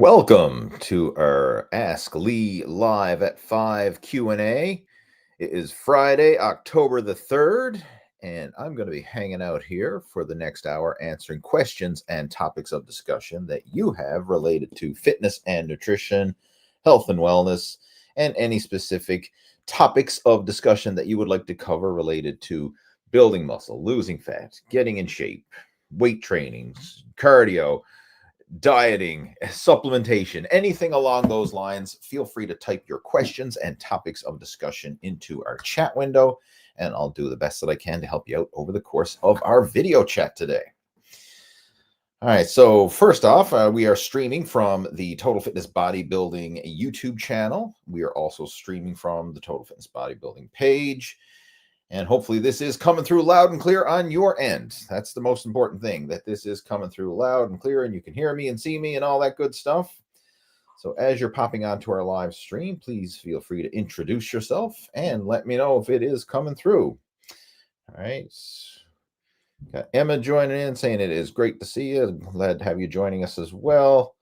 Welcome to our Ask Lee Live at 5 Q&A. It is Friday, October the 3rd, and I'm going to be hanging out here for the next hour answering questions and topics of discussion that you have related to fitness and nutrition, health and wellness, and any specific topics of discussion that you would like to cover related to building muscle, losing fat, getting in shape, weight training, cardio, dieting, supplementation, anything along those lines. Feel free to type your questions and topics of discussion into our chat window, and I'll do the best that I can to help you out over the course of our video chat today. All right, so first off, we are streaming from the Total Fitness Bodybuilding YouTube channel. We are also streaming from the Total Fitness Bodybuilding page. And hopefully this is coming through loud and clear on your end. That's the most important thing, that this is coming through loud and clear and you can hear me and see me and all that good stuff. So as you're popping onto our live stream, please feel free to introduce yourself and let me know if it is coming through. All right. Got Emma joining in saying it is great to see you. Glad to have you joining us as well.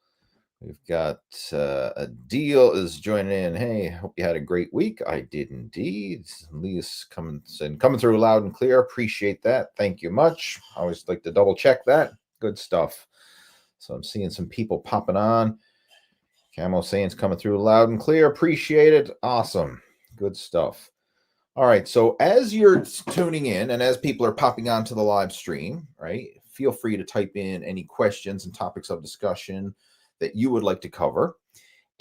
We've got Adil is joining in. Hey, hope you had a great week. I did indeed. Lee's coming through loud and clear. Appreciate that. Thank you much. I always like to double check that. Good stuff. So I'm seeing some people popping on. Camo saying it's coming through loud and clear. Appreciate it. Awesome. Good stuff. All right. So as you're tuning in and as people are popping onto the live stream, right, feel free to type in any questions and topics of discussion that you would like to cover.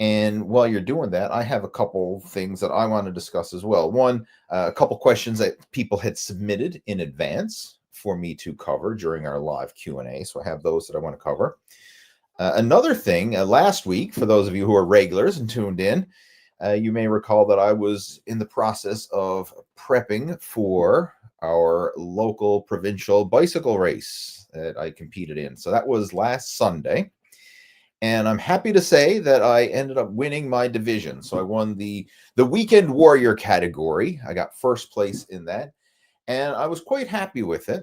And while you're doing that, I have a couple things that I want to discuss as well. One, a couple questions that people had submitted in advance for me to cover during our live Q&A. So I have those that I want to cover. Another thing, last week, for those of you who are regulars and tuned in, you may recall that I was in the process of prepping for our local provincial bicycle race that I competed in. So that was last Sunday. And I'm happy to say that I ended up winning my division. So I won the Weekend Warrior category. I got first place in that. And I was quite happy with it.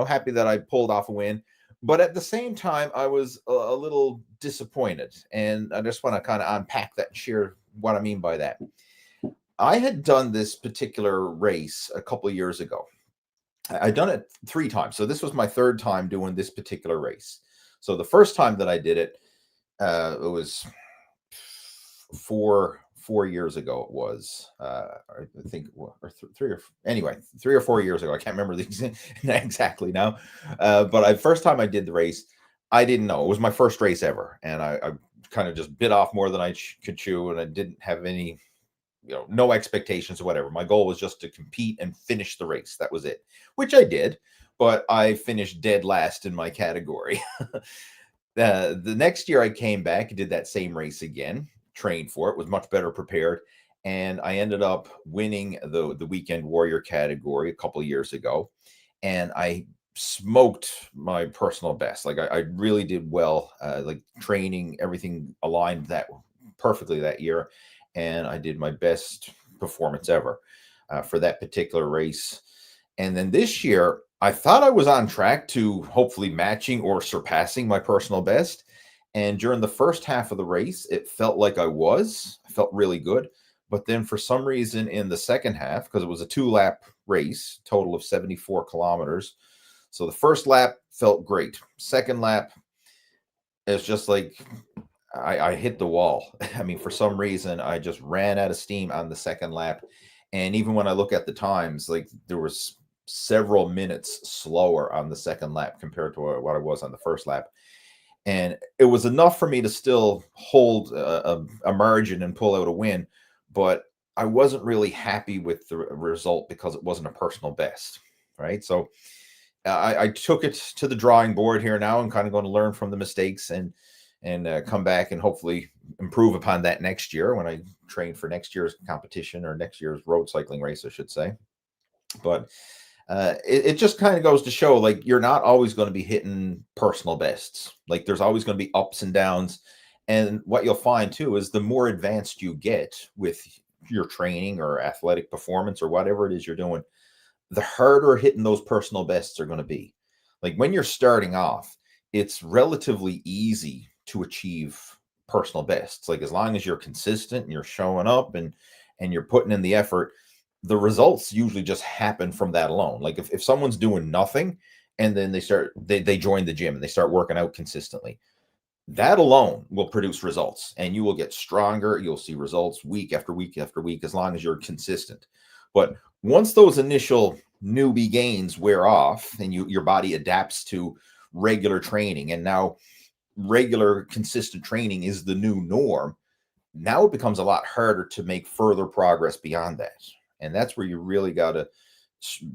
Happy that I pulled off a win. But at the same time, I was a little disappointed. And I just want to kind of unpack that and share what I mean by that. I had done this particular race a couple of years ago. I'd done it 3 times. So this was my 3rd time doing this particular race. So the first time that I did it, it was four years ago. It was, I think, or 3 or 4 years ago. I can't remember exactly now. But first time I did the race, I didn't know. It was my first race ever, and I kind of just bit off more than I could chew, and I didn't have any, no expectations or whatever. My goal was just to compete and finish the race. That was it, which I did, but I finished dead last in my category. The next year I came back and did that same race again, trained for it, was much better prepared, and I ended up winning the Weekend Warrior category a couple of years ago, and I smoked my personal best. Like I really did well, like training, everything aligned that perfectly that year, and I did my best performance ever for that particular race. And then this year, I thought I was on track to hopefully matching or surpassing my personal best. And during the first half of the race, it felt like I felt really good. But then for some reason in the second half, because it was a 2-lap race, total of 74 kilometers. So the first lap felt great. Second lap, it's just like I hit the wall. I mean, for some reason, I just ran out of steam on the second lap. And even when I look at the times, like there was several minutes slower on the second lap compared to what I was on the first lap. And it was enough for me to still hold a margin and pull out a win. But I wasn't really happy with the result because it wasn't a personal best, right? So I took it to the drawing board here now and kind of going to learn from the mistakes and come back and hopefully improve upon that next year when I train for next year's competition, or next year's road cycling race, I should say. But it just kind of goes to show, like, you're not always going to be hitting personal bests. Like, there's always going to be ups and downs. And what you'll find too is the more advanced you get with your training or athletic performance or whatever it is you're doing, the harder hitting those personal bests are going to be. Like when you're starting off, it's relatively easy to achieve personal bests. Like as long as you're consistent and you're showing up and you're putting in the effort, the results usually just happen from that alone. Like if someone's doing nothing and then they join the gym and they start working out consistently, that alone will produce results, and you will get stronger. You'll see results week after week after week as long as you're consistent. But once those initial newbie gains wear off and your body adapts to regular training, and now regular consistent training is the new norm, now it becomes a lot harder to make further progress beyond that. And that's where you really got to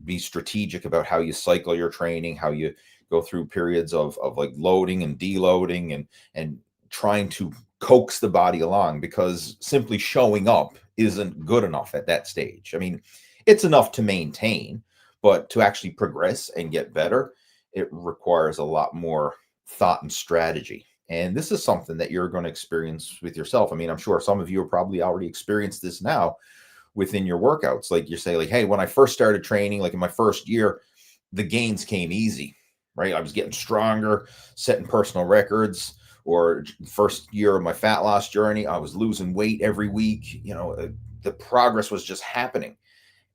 be strategic about how you cycle your training, how you go through periods of like loading and deloading and trying to coax the body along, because simply showing up isn't good enough at that stage. I mean, it's enough to maintain, but to actually progress and get better, it requires a lot more thought and strategy. And this is something that you're going to experience with yourself. I mean, I'm sure some of you have probably already experienced this now within your workouts. Like you say, like, hey, when I first started training, like in my first year, the gains came easy, right? I was getting stronger, setting personal records. Or first year of my fat loss journey, I was losing weight every week. The progress was just happening.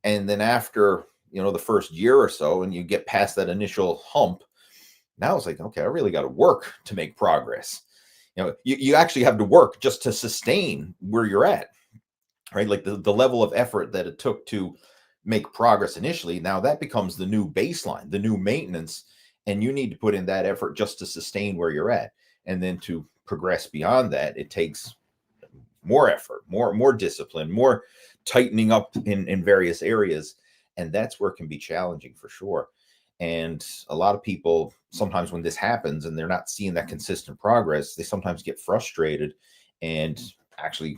And then after, the first year or so, and you get past that initial hump, now it's like, okay, I really got to work to make progress. You actually have to work just to sustain where you're at, right? Like the level of effort that it took to make progress initially, now that becomes the new baseline, the new maintenance, and you need to put in that effort just to sustain where you're at. And then to progress beyond that, it takes more effort, more discipline, more tightening up in various areas. And that's where it can be challenging for sure. And a lot of people, sometimes when this happens and they're not seeing that consistent progress, they sometimes get frustrated and actually,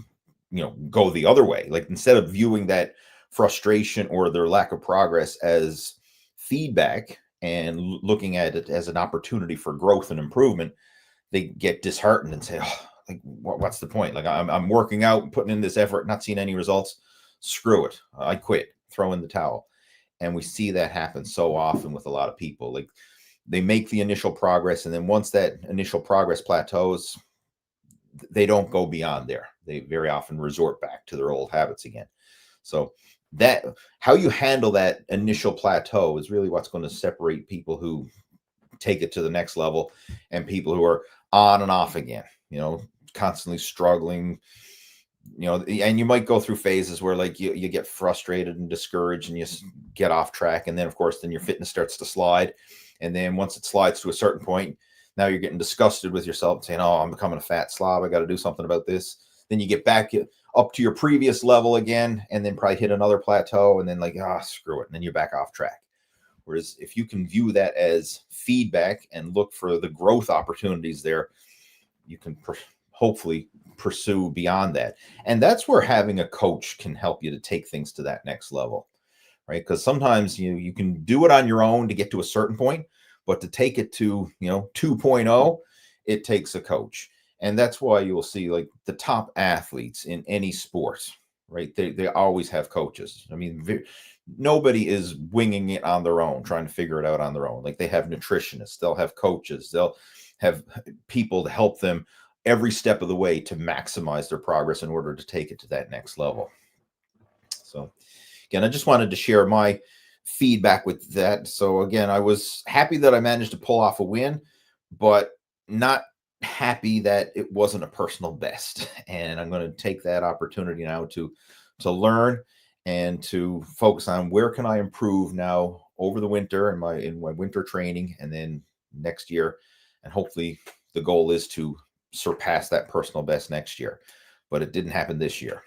go the other way. Like instead of viewing that frustration or their lack of progress as feedback and looking at it as an opportunity for growth and improvement, they get disheartened and say, oh, like, what's the point? Like I'm working out, putting in this effort, not seeing any results. Screw it. I quit, throw in the towel. And we see that happen so often with a lot of people. Like they make the initial progress, and then once that initial progress plateaus, they don't go beyond there. They very often resort back to their old habits again. So that how you handle that initial plateau is really what's going to separate people who take it to the next level and people who are on and off again, constantly struggling. And you might go through phases where like you get frustrated and discouraged and you get off track. And then of course, then your fitness starts to slide. And then once it slides to a certain point, now you're getting disgusted with yourself saying, oh, I'm becoming a fat slob. I got to do something about this. Then you get back up to your previous level again, and then probably hit another plateau. And then like, screw it. And then you're back off track. Whereas if you can view that as feedback and look for the growth opportunities there, you can hopefully pursue beyond that. And that's where having a coach can help you to take things to that next level, right? Because sometimes you can do it on your own to get to a certain point, but to take it to 2.0, it takes a coach. And that's why you'll see like the top athletes in any sport, right? They always have coaches. I mean, nobody is winging it on their own, trying to figure it out on their own. Like they have nutritionists, they'll have coaches, they'll have people to help them every step of the way to maximize their progress in order to take it to that next level. So again, I just wanted to share my feedback with that. So again, I was happy that I managed to pull off a win, but not happy that it wasn't a personal best. And I'm going to take that opportunity now to learn and to focus on where can I improve now over the winter in my winter training, and then next year. And hopefully the goal is to surpass that personal best next year, but it didn't happen this year.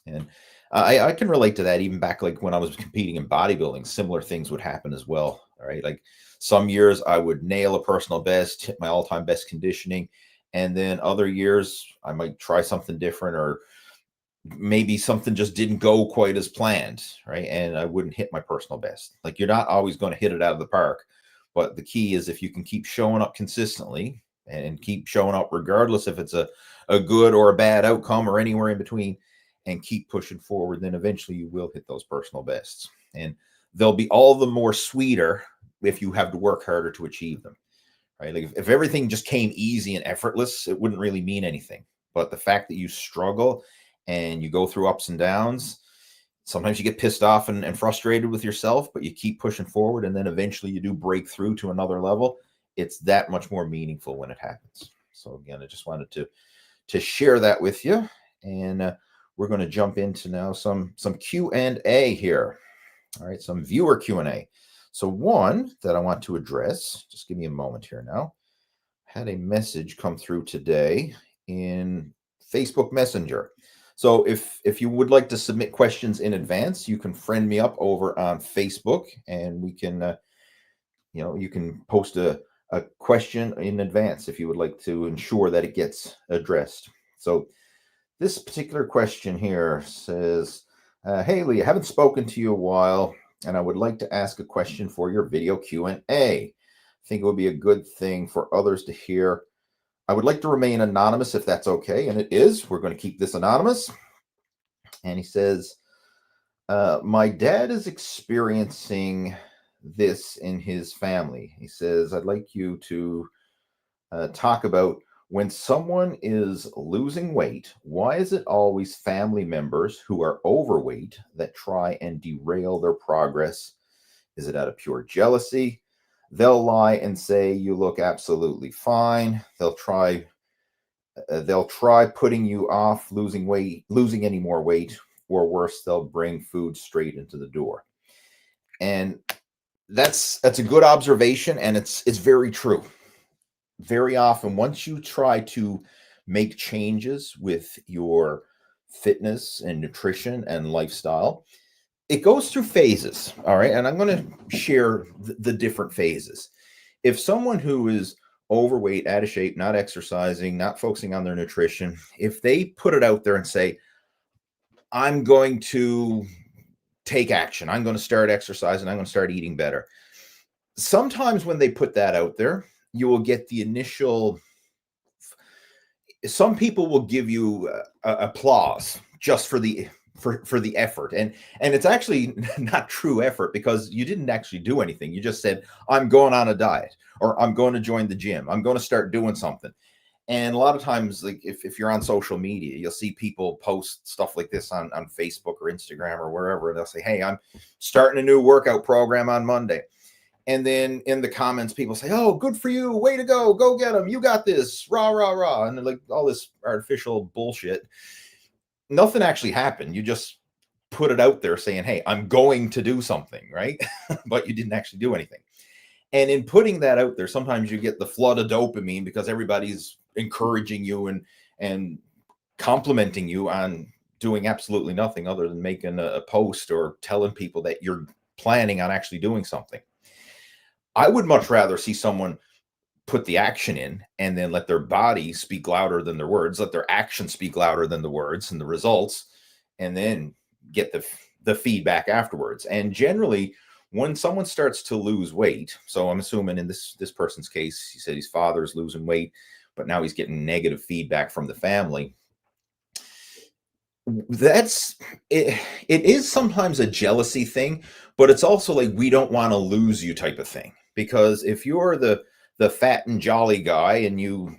And I can relate to that. Even back like when I was competing in bodybuilding, similar things would happen as well. All right. Like some years I would nail a personal best, hit my all-time best conditioning. And then other years I might try something different, or maybe something just didn't go quite as planned. Right. And I wouldn't hit my personal best. Like you're not always going to hit it out of the park. But the key is if you can keep showing up consistently and keep showing up regardless if it's a good or a bad outcome or anywhere in between, and keep pushing forward, then eventually you will hit those personal bests. And they'll be all the more sweeter if you have to work harder to achieve them, right? Like if everything just came easy and effortless, it wouldn't really mean anything. But the fact that you struggle and you go through ups and downs, sometimes you get pissed off and frustrated with yourself, but you keep pushing forward, and then eventually you do break through to another level. It's that much more meaningful when it happens. So again, I just wanted to share that with you, and we're going to jump into now some Q&A here. All right, some viewer Q&A. So one that I want to address, just give me a moment here now. I had a message come through today in Facebook Messenger. So if you would like to submit questions in advance, you can friend me up over on Facebook, and we can you can post a question in advance if you would like to ensure that it gets addressed. So this particular question here says, hey Lee, I haven't spoken to you a while, and I would like to ask a question for your video Q&A. I think it would be a good thing for others to hear. I would like to remain anonymous if that's okay, and it is. We're going to keep this anonymous. And he says, my dad is experiencing this in his family. He says, I'd like you to talk about when someone is losing weight, why is it always family members who are overweight that try and derail their progress? Is it out of pure jealousy? They'll lie and say you look absolutely fine. They'll try putting you off losing any more weight, or worse, they'll bring food straight into the door. And that's a good observation, and it's very true. Very often, once you try to make changes with your fitness and nutrition and lifestyle, it goes through phases. All right. And I'm going to share the different phases. If someone who is overweight, out of shape, not exercising, not focusing on their nutrition, if they put it out there and say, I'm going to take action, I'm going to start exercising, I'm going to start eating better. Sometimes when they put that out there, you will get the initial, some people will give you applause just for the effort, and it's actually not true effort, because you didn't actually do anything. You just said, I'm going on a diet, or I'm going to join the gym, I'm going to start doing something. And a lot of times, like if you're on social media, you'll see people post stuff like this on Facebook or Instagram or wherever, and they'll say, hey, I'm starting a new workout program on Monday. And then in the comments, people say, oh, good for you, way to go get them, you got this, rah rah rah, and like all this artificial bullshit. Nothing actually happened. You just put it out there saying, hey, I'm going to do something, right? But you didn't actually do anything. And in putting that out there, sometimes you get the flood of dopamine because everybody's encouraging you and complimenting you on doing absolutely nothing other than making a post or telling people that you're planning on actually doing something. I would much rather see someone put the action in and then let their body speak louder than their words, let their action speak louder than the words and the results, and then get the feedback afterwards. And generally, when someone starts to lose weight, so I'm assuming in this person's case, he said his father's losing weight, but now he's getting negative feedback from the family. That's it. It is sometimes a jealousy thing, but it's also like, we don't want to lose you type of thing. Because if you're the fat and jolly guy, and you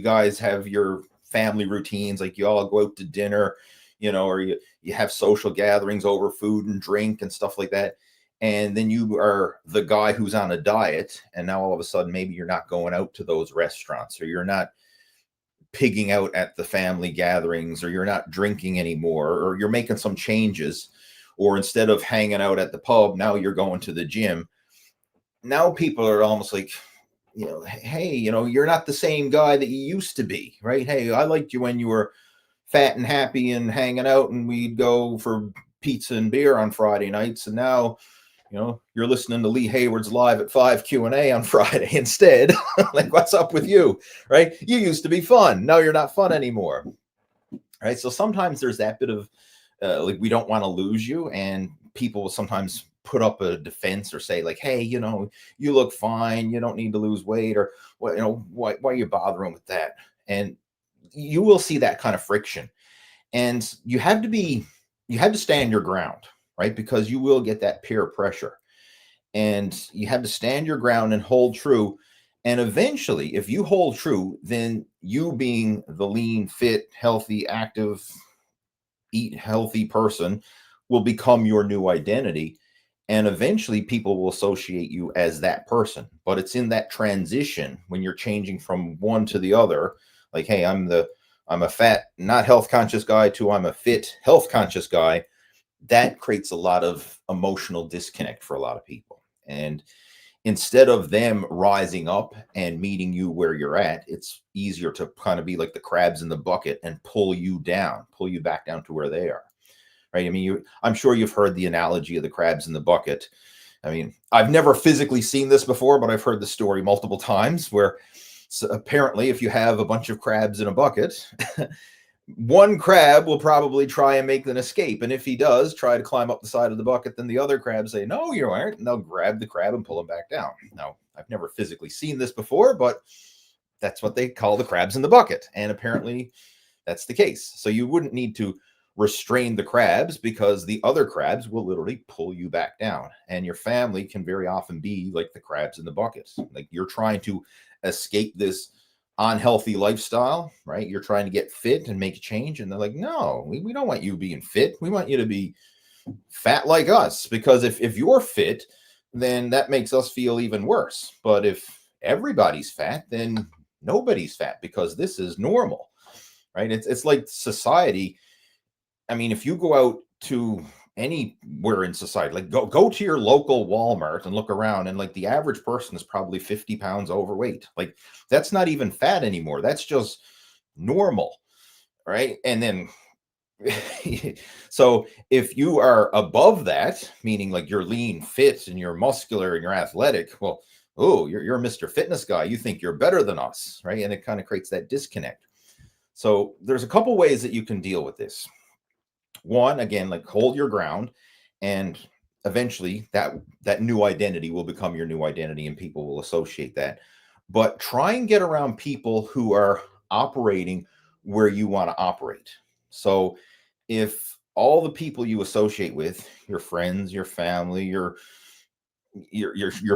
guys have your family routines, like you all go out to dinner, or you have social gatherings over food and drink and stuff like that, and then you are the guy who's on a diet, and now all of a sudden maybe you're not going out to those restaurants, or you're not pigging out at the family gatherings, or you're not drinking anymore, or you're making some changes, or instead of hanging out at the pub, now you're going to the gym. Now people are almost like, hey, you're not the same guy that you used to be, right? Hey, I liked you when you were fat and happy and hanging out, and we'd go for pizza and beer on Friday nights. And now, you're listening to Lee Hayward's Live at 5 Q&A on Friday instead. Like, what's up with you, right? You used to be fun. Now you're not fun anymore, right? So sometimes there's that bit of like, we don't want to lose you, and people will sometimes put up a defense or say like, hey, you look fine, you don't need to lose weight, or why are you bothering with that? And you will see that kind of friction, and you have to stand your ground, right? Because you will get that peer pressure, and you have to stand your ground and hold true. And eventually, if you hold true, then you being the lean, fit, healthy, active, eat healthy person will become your new identity. And eventually people will associate you as that person. But it's in that transition when you're changing from one to the other. Like, hey, I'm a fat, not health conscious guy to I'm a fit, health conscious guy. That creates a lot of emotional disconnect for a lot of people. And instead of them rising up and meeting you where you're at, it's easier to kind of be like the crabs in the bucket and pull you down, pull you back down to where they are. Right. I mean, I'm sure you've heard the analogy of the crabs in the bucket. I mean, I've never physically seen this before, but I've heard the story multiple times where apparently if you have a bunch of crabs in a bucket, one crab will probably try and make an escape. And if he does try to climb up the side of the bucket, then the other crabs say, no, you aren't. And they'll grab the crab and pull him back down. Now, I've never physically seen this before, but that's what they call the crabs in the bucket. And apparently that's the case. So you wouldn't need to restrain the crabs because the other crabs will literally pull you back down. And your family can very often be like the crabs in the bucket. Like you're trying to escape this unhealthy lifestyle, right? You're trying to get fit and make a change. And they're like, no, we don't want you being fit. We want you to be fat like us. Because if you're fit, then that makes us feel even worse. But if everybody's fat, then nobody's fat because this is normal, right? It's like society. I mean, if you go out to anywhere in society, like go to your local Walmart and look around, and like the average person is probably 50 pounds overweight. Like that's not even fat anymore. That's just normal, right? And then so if you are above that, meaning like you're lean, fit, and you're muscular and you're athletic, well, oh, you're Mr. Fitness guy. You think you're better than us, right? And it kind of creates that disconnect. So there's a couple ways that you can deal with this. One, again, like hold your ground, and eventually that new identity will become your new identity and people will associate that. But try and get around people who are operating where you want to operate. So if all the people you associate with, your friends, your family, your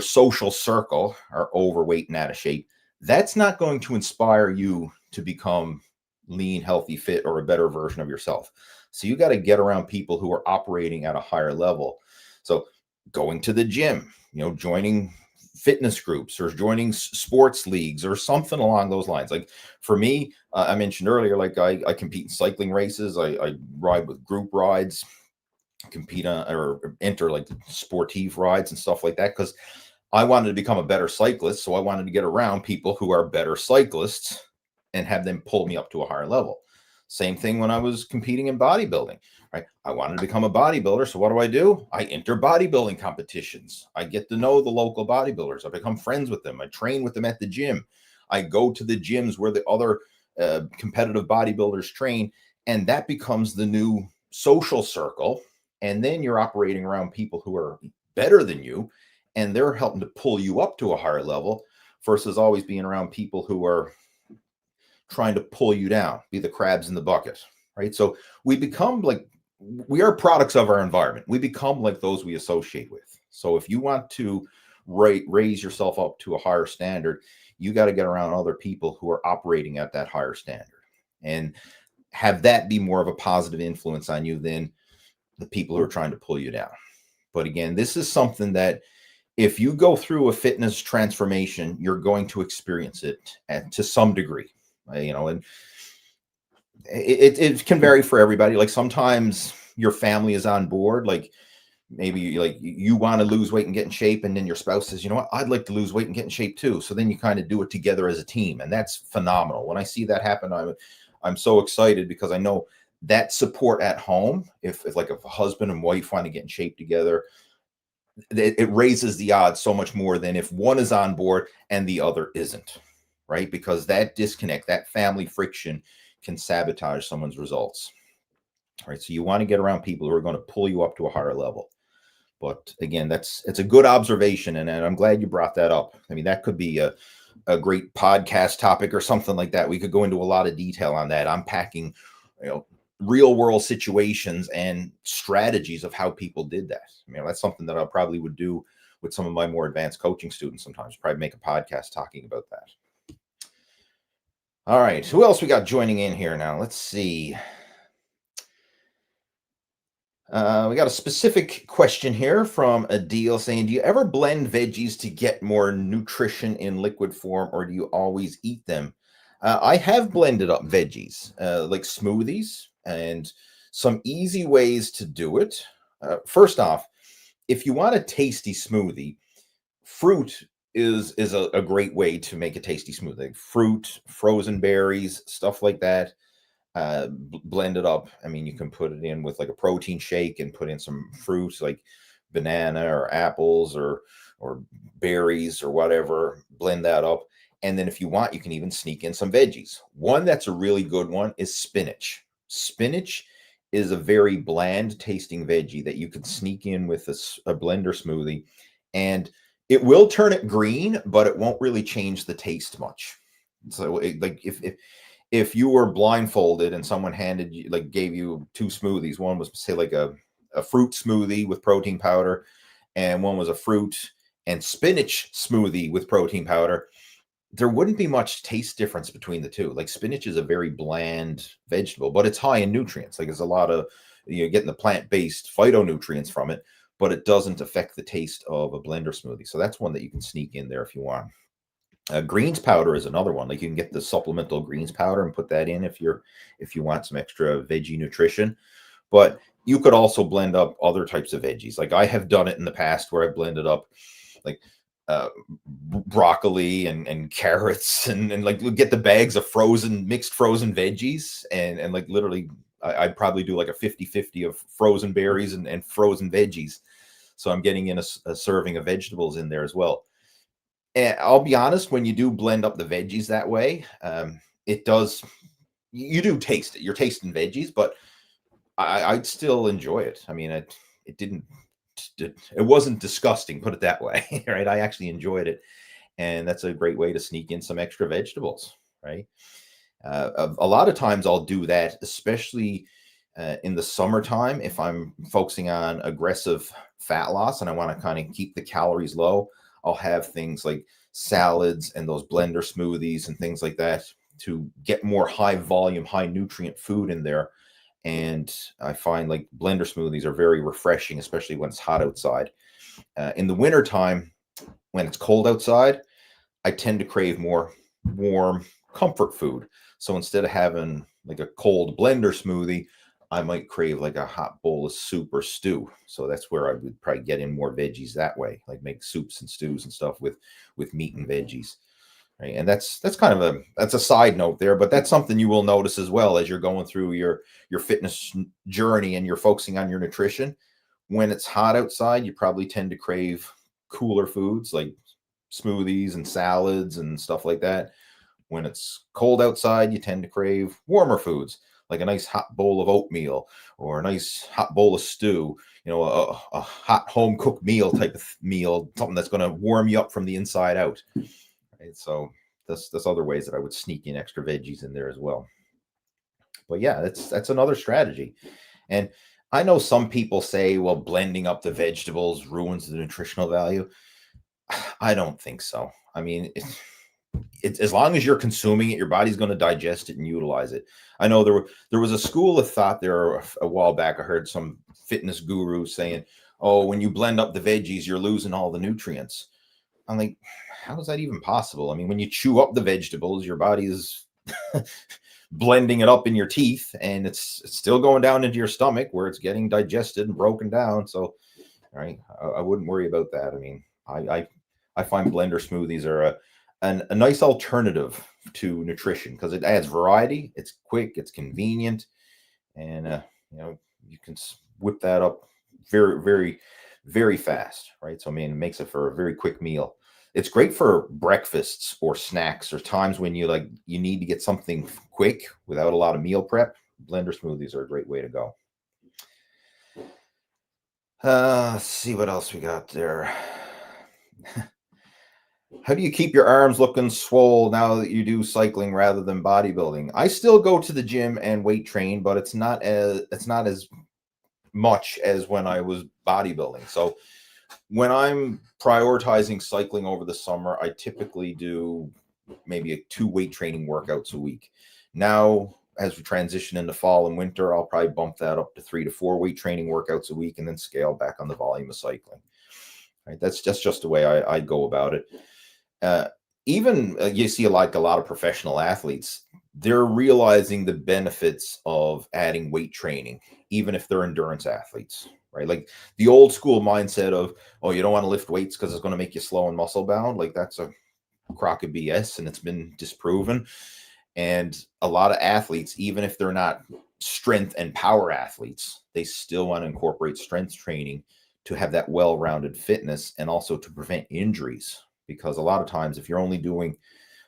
social circle are overweight and out of shape, that's not going to inspire you to become lean, healthy, fit, or a better version of yourself. So you got to get around people who are operating at a higher level. So going to the gym, joining fitness groups or joining sports leagues or something along those lines. Like for me, I mentioned earlier, like I compete in cycling races. I ride with group rides, compete on or enter like sportive rides and stuff like that because I wanted to become a better cyclist. So I wanted to get around people who are better cyclists and have them pull me up to a higher level. Same thing when I was competing in bodybuilding, right? I wanted to become a bodybuilder. So what do? I enter bodybuilding competitions. I get to know the local bodybuilders. I become friends with them. I train with them at the gym. I go to the gyms where the other competitive bodybuilders train. And that becomes the new social circle. And then you're operating around people who are better than you, and they're helping to pull you up to a higher level versus always being around people who are trying to pull you down, be the crabs in the bucket, right? So we become like, we are products of our environment. We become like those we associate with. So if you want to raise yourself up to a higher standard, you got to get around other people who are operating at that higher standard and have that be more of a positive influence on you than the people who are trying to pull you down. But again, this is something that if you go through a fitness transformation, you're going to experience it to some degree, and it can vary for everybody. Like sometimes your family is on board, like maybe like you want to lose weight and get in shape, and then your spouse says, you know what, I'd like to lose weight and get in shape too. So then you kind of do it together as a team, and that's phenomenal. When I see that happen, I'm so excited because I know that support at home, if a husband and wife want to get in shape together, it raises the odds so much more than if one is on board and the other isn't, right? Because that disconnect, that family friction can sabotage someone's results, right? So you want to get around people who are going to pull you up to a higher level. But again, it's a good observation, and I'm glad you brought that up. I mean, that could be a great podcast topic or something like that. We could go into a lot of detail on that, unpacking, real world situations and strategies of how people did that. That's something that I probably would do with some of my more advanced coaching students sometimes. Probably make a podcast talking about that. All right, who else we got joining in here now? Let's see. We got a specific question here from Adil saying, do you ever blend veggies to get more nutrition in liquid form, or do you always eat them? I have blended up veggies, like smoothies, and some easy ways to do it. First off, if you want a tasty smoothie, fruit is a great way to make a tasty smoothie. Like fruit, frozen berries, stuff like that. Blend it up. I mean, you can put it in with like a protein shake and put in some fruits like banana or apples or berries or whatever. Blend that up. And then if you want, you can even sneak in some veggies. One that's a really good one is spinach. Spinach is a very bland tasting veggie that you can sneak in with a blender smoothie, and it will turn it green, but it won't really change the taste much. So like if you were blindfolded and someone handed you, like gave you two smoothies, one was say like a fruit smoothie with protein powder, and one was a fruit and spinach smoothie with protein powder, there wouldn't be much taste difference between the two. Like spinach is a very bland vegetable, but it's high in nutrients. Like there's a lot of, you're getting the plant-based phytonutrients from it, but it doesn't affect the taste of a blender smoothie. So that's one that you can sneak in there if you want. Greens powder is another one. Like you can get the supplemental greens powder and put that in if you want some extra veggie nutrition. But you could also blend up other types of veggies. Like I have done it in the past where I blended up like broccoli and carrots and like get the bags of mixed frozen veggies and like literally I'd probably do like a 50-50 of frozen berries and frozen veggies. So I'm getting in a serving of vegetables in there as well. And I'll be honest, when you do blend up the veggies that way, it does, you do taste it. You're tasting veggies, but I'd still enjoy it. I mean, it wasn't disgusting, put it that way, right? I actually enjoyed it. And that's a great way to sneak in some extra vegetables, right? A lot of times I'll do that, especially in the summertime, if I'm focusing on aggressive fat loss and I want to kind of keep the calories low. I'll have things like salads and those blender smoothies and things like that to get more high volume, high nutrient food in there. And I find like blender smoothies are very refreshing, especially when it's hot outside. In the wintertime, when it's cold outside, I tend to crave more warm comfort food. So instead of having like a cold blender smoothie, I might crave like a hot bowl of soup or stew. So that's where I would probably get in more veggies that way, like make soups and stews and stuff with meat and veggies. Right. And that's kind of that's a side note there, but that's something you will notice as well as you're going through your fitness journey and you're focusing on your nutrition. When it's hot outside, you probably tend to crave cooler foods like smoothies and salads and stuff like that. When it's cold outside, you tend to crave warmer foods, like a nice hot bowl of oatmeal or a nice hot bowl of stew, a hot home cooked meal type of meal, something that's going to warm you up from the inside out. Right? So that's other ways that I would sneak in extra veggies in there as well. But yeah, that's another strategy. And I know some people say, well, blending up the vegetables ruins the nutritional value. I don't think so. I mean, it's as long as you're consuming it, your body's going to digest it and utilize it. I know there was a school of thought there a while back. I heard some fitness guru saying, "Oh, when you blend up the veggies, you're losing all the nutrients." I'm like, how is that even possible? I mean, when you chew up the vegetables, your body is blending it up in your teeth, and it's still going down into your stomach where it's getting digested and broken down. So, right, I wouldn't worry about that. I mean, I find blender smoothies are a nice alternative to nutrition because it adds variety. It's quick, it's convenient, and you can whip that up very, very, very fast, right? So I mean, it makes it for a very quick meal. It's great for breakfasts or snacks or times when you need to get something quick without a lot of meal prep. Blender smoothies are a great way to go. Let's see what else we got there. How do you keep your arms looking swole now that you do cycling rather than bodybuilding? I still go to the gym and weight train, but it's not as much as when I was bodybuilding. So When I'm prioritizing cycling over the summer, I typically do maybe 2 weight training workouts a week. Now, as we transition into fall and winter, I'll probably bump that up to 3 to 4 weight training workouts a week and then scale back on the volume of cycling. Right? That's just the way I go about it. Uh, even you see like a lot of professional athletes, they're realizing the benefits of adding weight training, even if they're endurance athletes, right? Like the old school mindset of, oh, you don't want to lift weights because it's going to make you slow and muscle bound. Like that's a crock of BS, and it's been disproven. And a lot of athletes, even if they're not strength and power athletes, they still want to incorporate strength training to have that well-rounded fitness and also to prevent injuries. Because a lot of times, if you're only doing,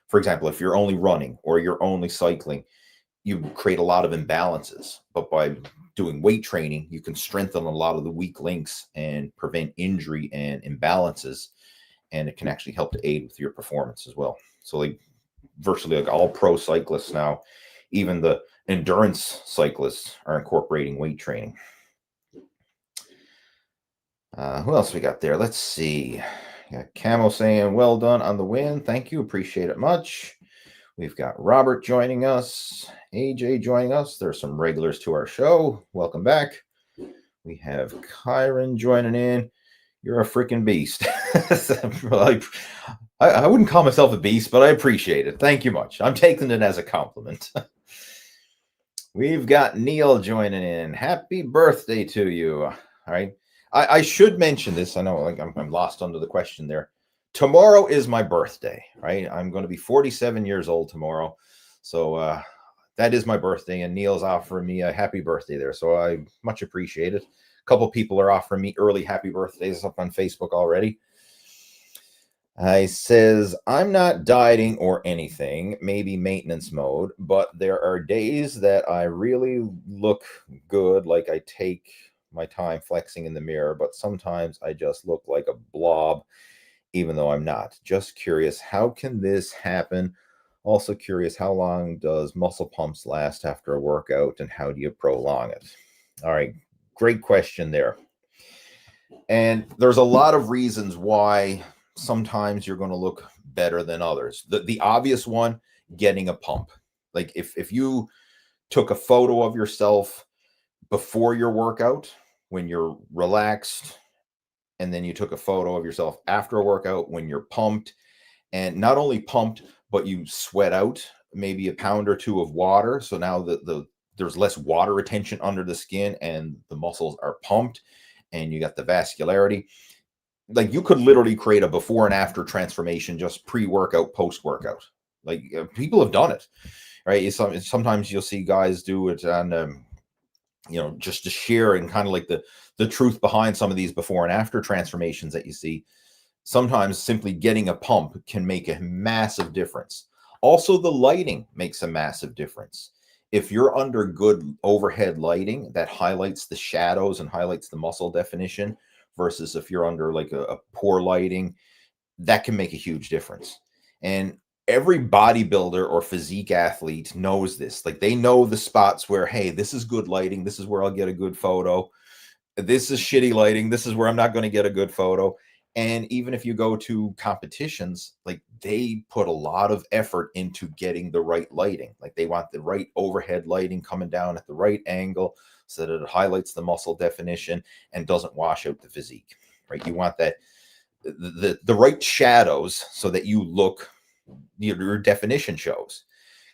for example, if you're only running or you're only cycling, you create a lot of imbalances. But by doing weight training, you can strengthen a lot of the weak links and prevent injury and imbalances. And it can actually help to aid with your performance as well. So like virtually like all pro cyclists now, even the endurance cyclists are incorporating weight training. Who else we got there? Let's see. Got Camo saying, well done on the win. Thank you. Appreciate it much. We've got Robert joining us, AJ joining us. There's some regulars to our show. Welcome back. We have Kyron joining in. You're a freaking beast. I wouldn't call myself a beast, but I appreciate it. Thank you much. I'm taking it as a compliment. We've got Neil joining in. Happy birthday to you. All right. I should mention this. I know like I'm lost under the question there. Tomorrow is my birthday, right? I'm going to be 47 years old tomorrow. So that is my birthday, and Neil's offering me a happy birthday there. So I much appreciate it. A couple people are offering me early happy birthdays up on Facebook already. He says, I'm not dieting or anything, maybe maintenance mode, but there are days that I really look good, like I take my time flexing in the mirror, but sometimes I just look like a blob, even though I'm not. Just curious, how can this happen? Also curious, how long does muscle pumps last after a workout, and how do you prolong it? All right, great question there. And there's a lot of reasons why sometimes you're going to look better than others. The obvious one, getting a pump. Like if you took a photo of yourself before your workout when you're relaxed, and then you took a photo of yourself after a workout when you're pumped, and not only pumped, but you sweat out maybe a pound or two of water. So now there's less water retention under the skin and the muscles are pumped and you got the vascularity. Like you could literally create a before and after transformation just pre-workout, post-workout. Like people have done it, right? Sometimes you'll see guys do it on, just to share and kind of like the truth behind some of these before and after transformations that you see. Sometimes simply getting a pump can make a massive difference. Also, the lighting makes a massive difference. If you're under good overhead lighting that highlights the shadows and highlights the muscle definition, versus if you're under like a poor lighting, that can make a huge difference. And every bodybuilder or physique athlete knows this. Like they know the spots where, hey, this is good lighting. This is where I'll get a good photo. This is shitty lighting. This is where I'm not going to get a good photo. And even if you go to competitions, like they put a lot of effort into getting the right lighting. Like they want the right overhead lighting coming down at the right angle so that it highlights the muscle definition and doesn't wash out the physique, right? You want that the right shadows so that you look, your definition shows.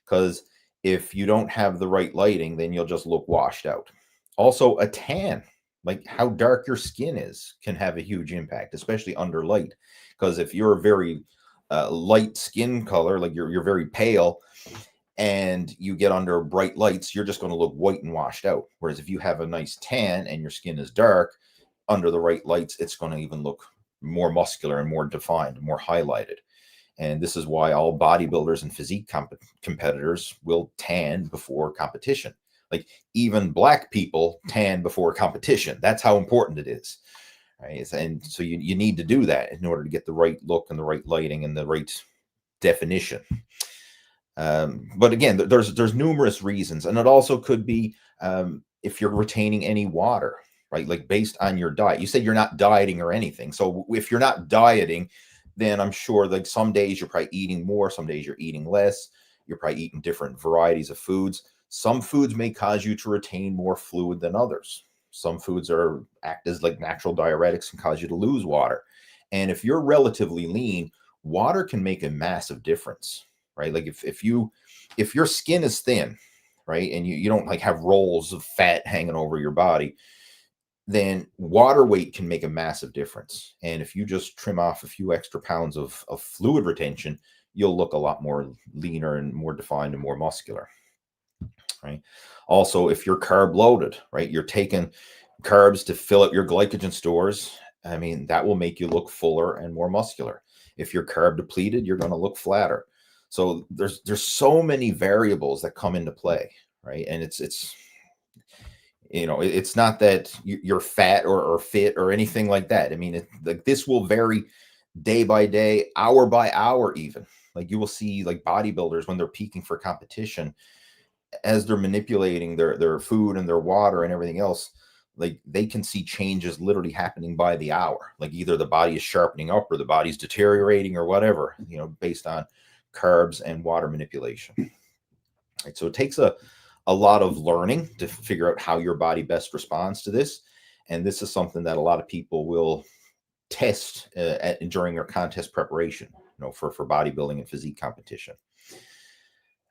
Because if you don't have the right lighting, then you'll just look washed out. Also, a tan, like how dark your skin is, can have a huge impact, especially under light. Because if you're a very light skin color, like you're very pale, and you get under bright lights, you're just going to look white and washed out. Whereas if you have a nice tan and your skin is dark, under the right lights, it's going to even look more muscular and more defined, more highlighted. And this is why all bodybuilders and physique competitors will tan before competition. Like even black people tan before competition. That's how important it is. Right? And so you need to do that in order to get the right look and the right lighting and the right definition. But again, there's numerous reasons. And it also could be if you're retaining any water. right? Like based on your diet. You said you're not dieting or anything. So if you're not dieting, then I'm sure like some days you're probably eating more, some days you're eating less. You're probably eating different varieties of foods. Some foods may cause you to retain more fluid than others. Some foods are act as like natural diuretics and cause you to lose water. And if you're relatively lean, water can make a massive difference, right? Like if your skin is thin, right, and you don't like have rolls of fat hanging over your body, then water weight can make a massive difference. And if you just trim off a few extra pounds of fluid retention, you'll look a lot more leaner and more defined and more muscular, right? Also, if you're carb loaded, right, you're taking carbs to fill up your glycogen stores. I mean, that will make you look fuller and more muscular. If you're carb depleted, you're going to look flatter. So there's so many variables that come into play, right? And it's it's not that you're fat or fit or anything like that. I mean, like this will vary day by day, hour by hour, even. Like you will see like bodybuilders when they're peaking for competition, as they're manipulating their food and their water and everything else, like they can see changes literally happening by the hour. Like either the body is sharpening up or the body's deteriorating or whatever, based on carbs and water manipulation. Right? So it takes a lot of learning to figure out how your body best responds to this. And this is something that a lot of people will test during their contest preparation, for bodybuilding and physique competition.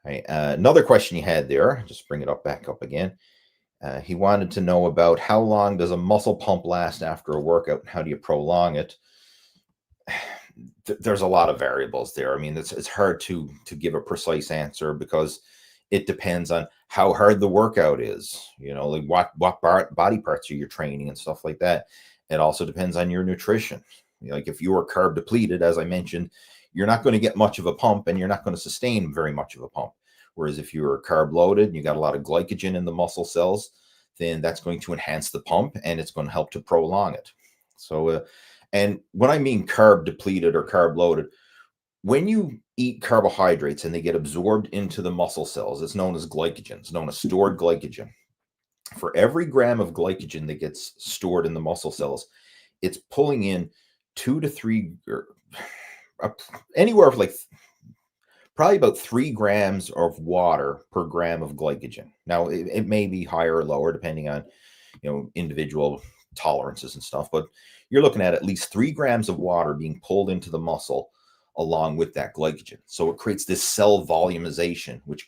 Right. Another question you had there, just bring it back up again. He wanted to know about how long does a muscle pump last after a workout and how do you prolong it? There's a lot of variables there. I mean, it's hard to give a precise answer because it depends on how hard the workout is, like what body parts are you training and stuff like that. It also depends on your nutrition. Like if you are carb depleted, as I mentioned, you're not going to get much of a pump and you're not going to sustain very much of a pump. Whereas if you're carb loaded and you got a lot of glycogen in the muscle cells, then that's going to enhance the pump and it's going to help to prolong it. So, and when I mean carb depleted or carb loaded, when you eat carbohydrates and they get absorbed into the muscle cells, it's known as glycogen. It's known as stored glycogen. For every gram of glycogen that gets stored in the muscle cells, it's pulling in 2 to 3, anywhere from like probably about 3 grams of water per gram of glycogen. Now, it may be higher or lower depending on, individual tolerances and stuff, but you're looking at least 3 grams of water being pulled into the muscle along with that glycogen. So it creates this cell volumization, which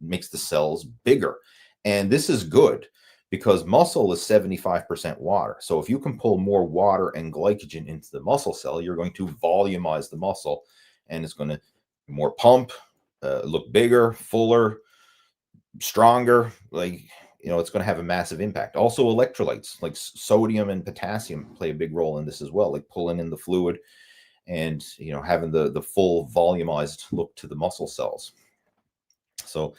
makes the cells bigger. And this is good because muscle is 75% water. So if you can pull more water and glycogen into the muscle cell, you're going to volumize the muscle and it's going to more pump, look bigger, fuller, stronger. Like, it's going to have a massive impact. Also, electrolytes like sodium and potassium play a big role in this as well, like pulling in the fluid and, having the full volumized look to the muscle cells. So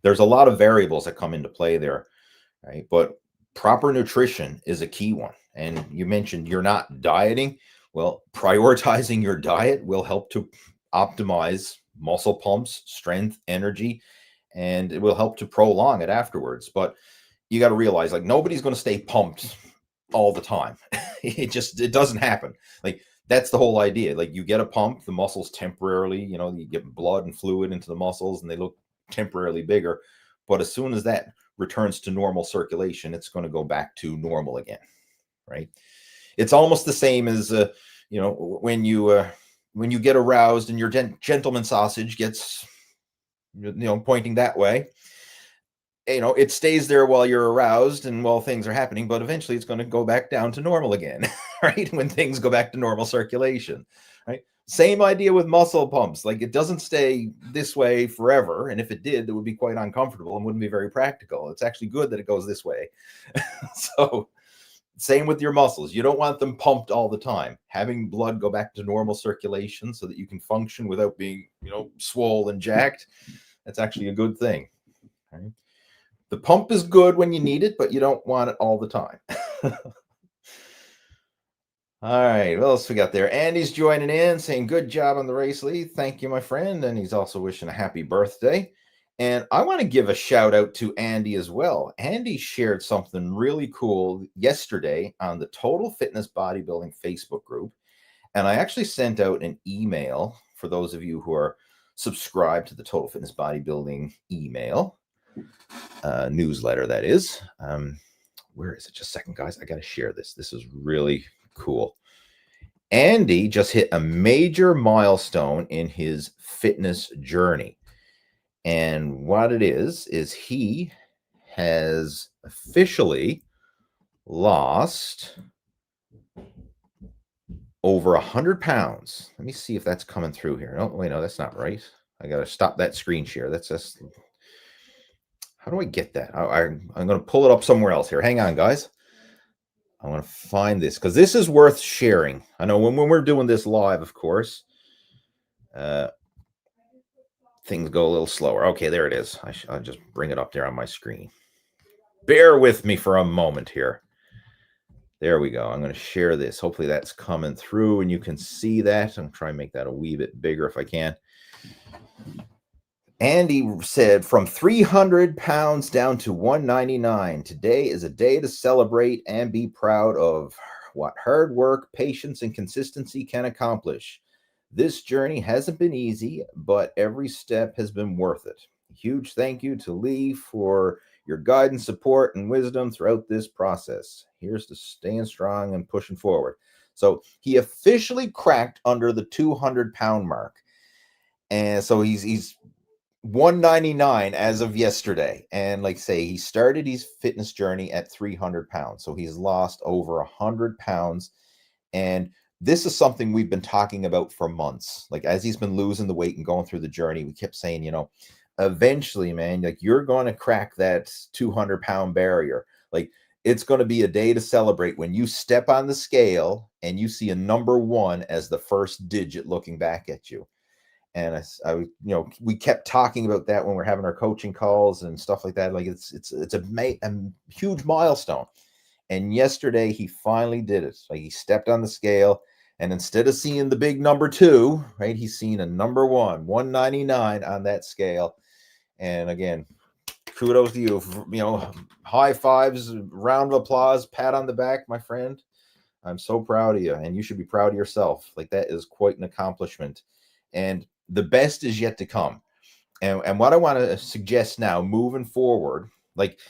there's a lot of variables that come into play there, right? But proper nutrition is a key one. And you mentioned you're not dieting. Well, prioritizing your diet will help to optimize muscle pumps, strength, energy, and it will help to prolong it afterwards. But you got to realize, like, nobody's going to stay pumped all the time. It doesn't happen. Like, that's the whole idea. Like, you get a pump, the muscles temporarily, you get blood and fluid into the muscles and they look temporarily bigger. But as soon as that returns to normal circulation, it's going to go back to normal again, right? It's almost the same as, when you get aroused and your gentleman sausage gets, pointing that way, it stays there while you're aroused and while things are happening, but eventually it's going to go back down to normal again, right? When things go back to normal circulation, right? Same idea with muscle pumps. Like, it doesn't stay this way forever. And if it did, it would be quite uncomfortable and wouldn't be very practical. It's actually good that it goes this way. So same with your muscles. You don't want them pumped all the time. Having blood go back to normal circulation so that you can function without being, swole and jacked, that's actually a good thing. Right? The pump is good when you need it, but you don't want it all the time. All right, what else we got there? Andy's joining in, saying good job on the race, Lee. Thank you, my friend. And he's also wishing a happy birthday. And I want to give a shout out to Andy as well. Andy shared something really cool yesterday on the Total Fitness Bodybuilding Facebook group. And I actually sent out an email for those of you who are subscribed to the Total Fitness Bodybuilding email newsletter, that is. Where is it? Just a second, guys. I got to share this. This is really cool. Andy just hit a major milestone in his fitness journey. And what it is he has officially lost over 100 pounds. Let me see if that's coming through here. Oh, wait, no, that's not right. I got to stop that screen share. That's just, how do I get that? I'm going to pull it up somewhere else here. Hang on, guys. I want to find this because this is worth sharing. I know when we're doing this live, of course, things go a little slower. Okay, there it is. I'll just bring it up there on my screen. Bear with me for a moment here. There we go. I'm going to share this. Hopefully that's coming through and you can see that. I'm trying to make that a wee bit bigger if I can. Andy said from 300 pounds down to 199. Today is a day to celebrate and be proud of what hard work, patience, and consistency can accomplish. This journey hasn't been easy, but every step has been worth it. Huge thank you to Lee for your guidance, support, and wisdom throughout this process. Here's to staying strong and pushing forward. So he officially cracked under the 200-pound mark. And so he's 199 as of yesterday. And like say, he started his fitness journey at 300 pounds. So he's lost over 100 pounds. And this is something we've been talking about for months. Like as he's been losing the weight and going through the journey, we kept saying, you know, eventually, man, like you're going to crack that 200-pound barrier. Like it's going to be a day to celebrate when you step on the scale and you see a number 1 as the first digit looking back at you. And I, you know, we kept talking about that when we're having our coaching calls and stuff like that. Like it's a huge milestone. And yesterday he finally did it. Like he stepped on the scale, and instead of seeing the big number 2, right, he's seen a number 1, 199 on that scale. And again, kudos to you. You know, high fives, round of applause, pat on the back, my friend. I'm so proud of you, and you should be proud of yourself. Like that is quite an accomplishment. And the best is yet to come. And what I want to suggest now, moving forward, like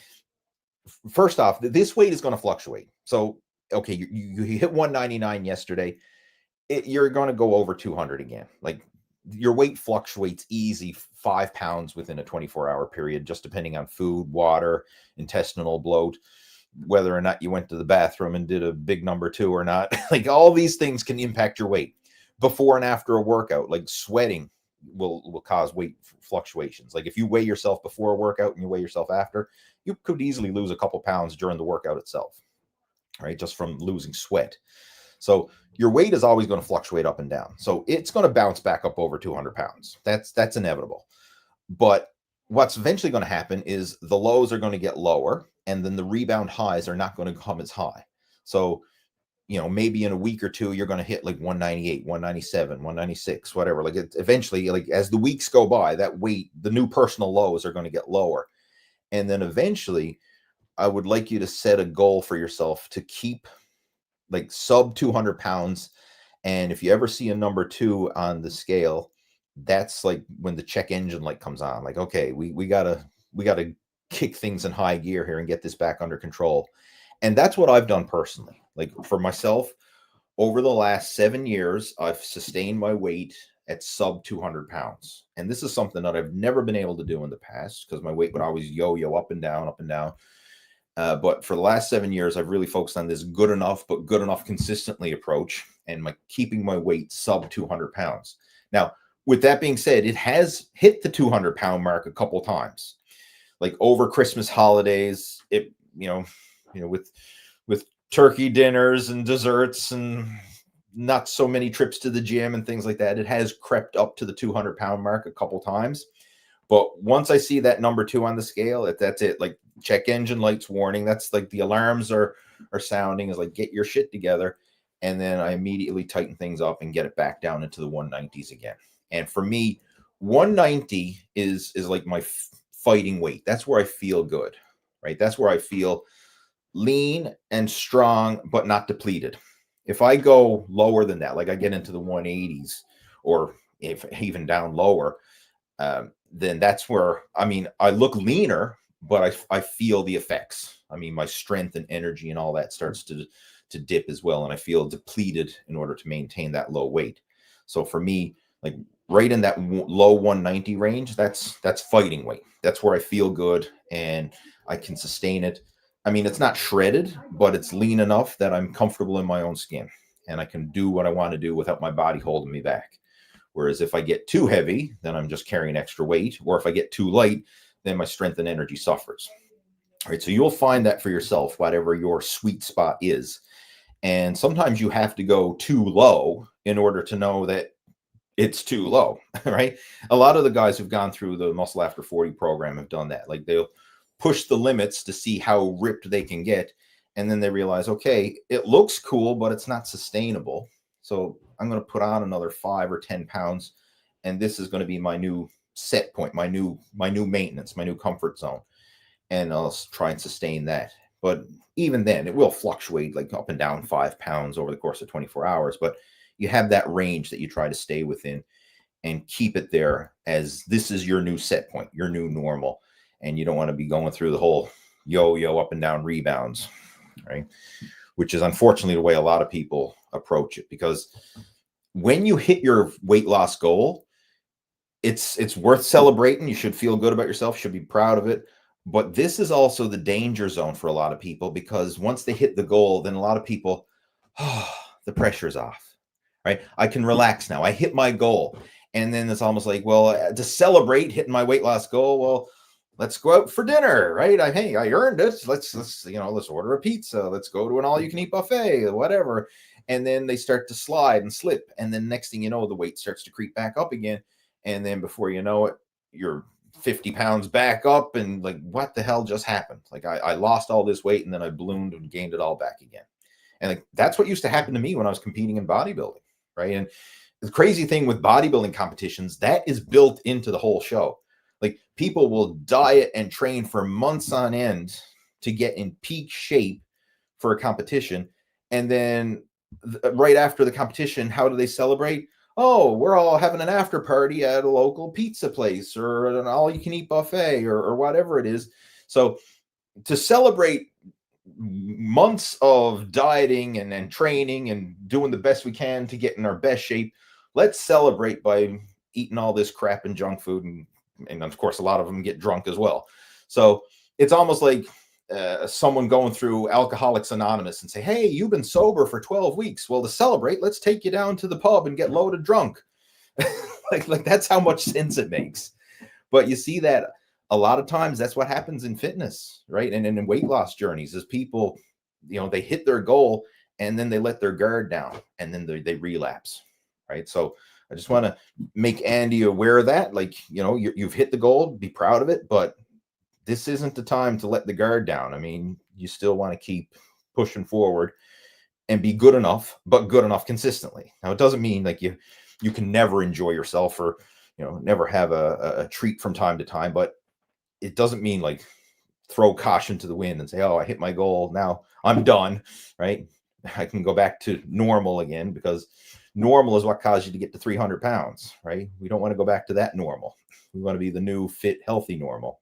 first off, this weight is going to fluctuate. So, okay, you hit 199 yesterday. You're going to go over 200 again. Like your weight fluctuates easy 5 pounds within a 24-hour period, just depending on food, water, intestinal bloat, whether or not you went to the bathroom and did a big number 2 or not. Like all these things can impact your weight before and after a workout. Like sweating will cause weight fluctuations. Like if you weigh yourself before a workout and you weigh yourself after, you could easily lose a couple pounds during the workout itself, right? Just from losing sweat. So your weight is always going to fluctuate up and down. So it's going to bounce back up over 200 pounds. That's inevitable. But what's eventually going to happen is the lows are going to get lower, and then the rebound highs are not going to come as high. So, you know, maybe in a week or two, you're going to hit like 198, 197, 196, whatever. Like eventually, like as the weeks go by, that weight, the new personal lows are going to get lower. And then eventually, I would like you to set a goal for yourself to keep like sub 200 pounds. And if you ever see a number 2 on the scale, that's like when the check engine light comes on. Like, okay, we gotta kick things in high gear here and get this back under control. And that's what I've done personally. Like for myself, over the last 7 years, I've sustained my weight at sub 200 pounds. And this is something that I've never been able to do in the past because my weight would always yo-yo up and down, up and down. But for the last 7 years, I've really focused on this good enough, but good enough consistently approach and keeping my weight sub 200 pounds. Now, with that being said, it has hit the 200-pound mark a couple times. Like over Christmas holidays, it, with turkey dinners and desserts and not so many trips to the gym and things like that, it has crept up to the 200-pound mark a couple times. But once I see that number 2 on the scale, that's it. Like check engine lights warning. That's like the alarms are sounding, is like, get your shit together. And then I immediately tighten things up and get it back down into the 190s again. And for me, 190 is like my fighting weight. That's where I feel good, right? That's where I feel lean and strong, but not depleted. If I go lower than that, like I get into the 180s or if even down lower, then that's where, I mean, I look leaner, but I feel the effects. I mean, my strength and energy and all that starts to dip as well, and I feel depleted in order to maintain that low weight. So for me, like right in that low 190 range, that's fighting weight. That's where I feel good and I can sustain it. I mean, it's not shredded, but it's lean enough that I'm comfortable in my own skin and I can do what I want to do without my body holding me back. Whereas if I get too heavy, then I'm just carrying extra weight. Or if I get too light, then my strength and energy suffers. All right. So you'll find that for yourself, whatever your sweet spot is. And sometimes you have to go too low in order to know that it's too low, right? A lot of the guys who've gone through the Muscle After 40 program have done that. Like they'll push the limits to see how ripped they can get. And then they realize, okay, it looks cool, but it's not sustainable. So I'm going to put on another 5 or 10 pounds. And this is going to be my new set point, my new maintenance, my new comfort zone. And I'll try and sustain that. But even then, it will fluctuate like up and down 5 pounds over the course of 24 hours. But you have that range that you try to stay within and keep it there as this is your new set point, your new normal. And you don't want to be going through the whole yo-yo up and down rebounds, right? Which is unfortunately the way a lot of people approach it, because when you hit your weight loss goal, it's worth celebrating. You should feel good about yourself, you should be proud of it. But this is also the danger zone for a lot of people, because once they hit the goal, then a lot of people, oh, the pressure's off, right? I can relax now. I hit my goal. And then it's almost like, well, to celebrate hitting my weight loss goal, well, let's go out for dinner, right? Hey, I earned it. Let's order a pizza. Let's go to an all-you-can-eat buffet, whatever. And then they start to slide and slip. And then next thing you know, the weight starts to creep back up again. And then before you know it, you're 50 pounds back up and like, what the hell just happened? Like I lost all this weight and then I ballooned and gained it all back again. And like, that's what used to happen to me when I was competing in bodybuilding, right? And the crazy thing with bodybuilding competitions, that is built into the whole show. Like people will diet and train for months on end to get in peak shape for a competition. And then right after the competition, how do they celebrate? Oh, we're all having an after party at a local pizza place or an all-you-can-eat buffet or whatever it is. So to celebrate months of dieting and training and doing the best we can to get in our best shape, let's celebrate by eating all this crap and junk food. And of course, a lot of them get drunk as well. So it's almost like someone going through Alcoholics Anonymous and say, hey, you've been sober for 12 weeks. Well, to celebrate, let's take you down to the pub and get loaded drunk. like that's how much sense it makes. But you see that a lot of times that's what happens in fitness, right? And in weight loss journeys is people, they hit their goal and then they let their guard down and then they relapse, right? So I just want to make Andy aware of that. Like, you've hit the goal, be proud of it, but this isn't the time to let the guard down. I mean, you still want to keep pushing forward and be good enough, but good enough consistently. Now, it doesn't mean like you can never enjoy yourself or, never have a treat from time to time, but it doesn't mean like throw caution to the wind and say, oh, I hit my goal. Now I'm done, right? I can go back to normal again, because normal is what caused you to get to 300 pounds, right? We don't want to go back to that normal. We want to be the new fit, healthy normal.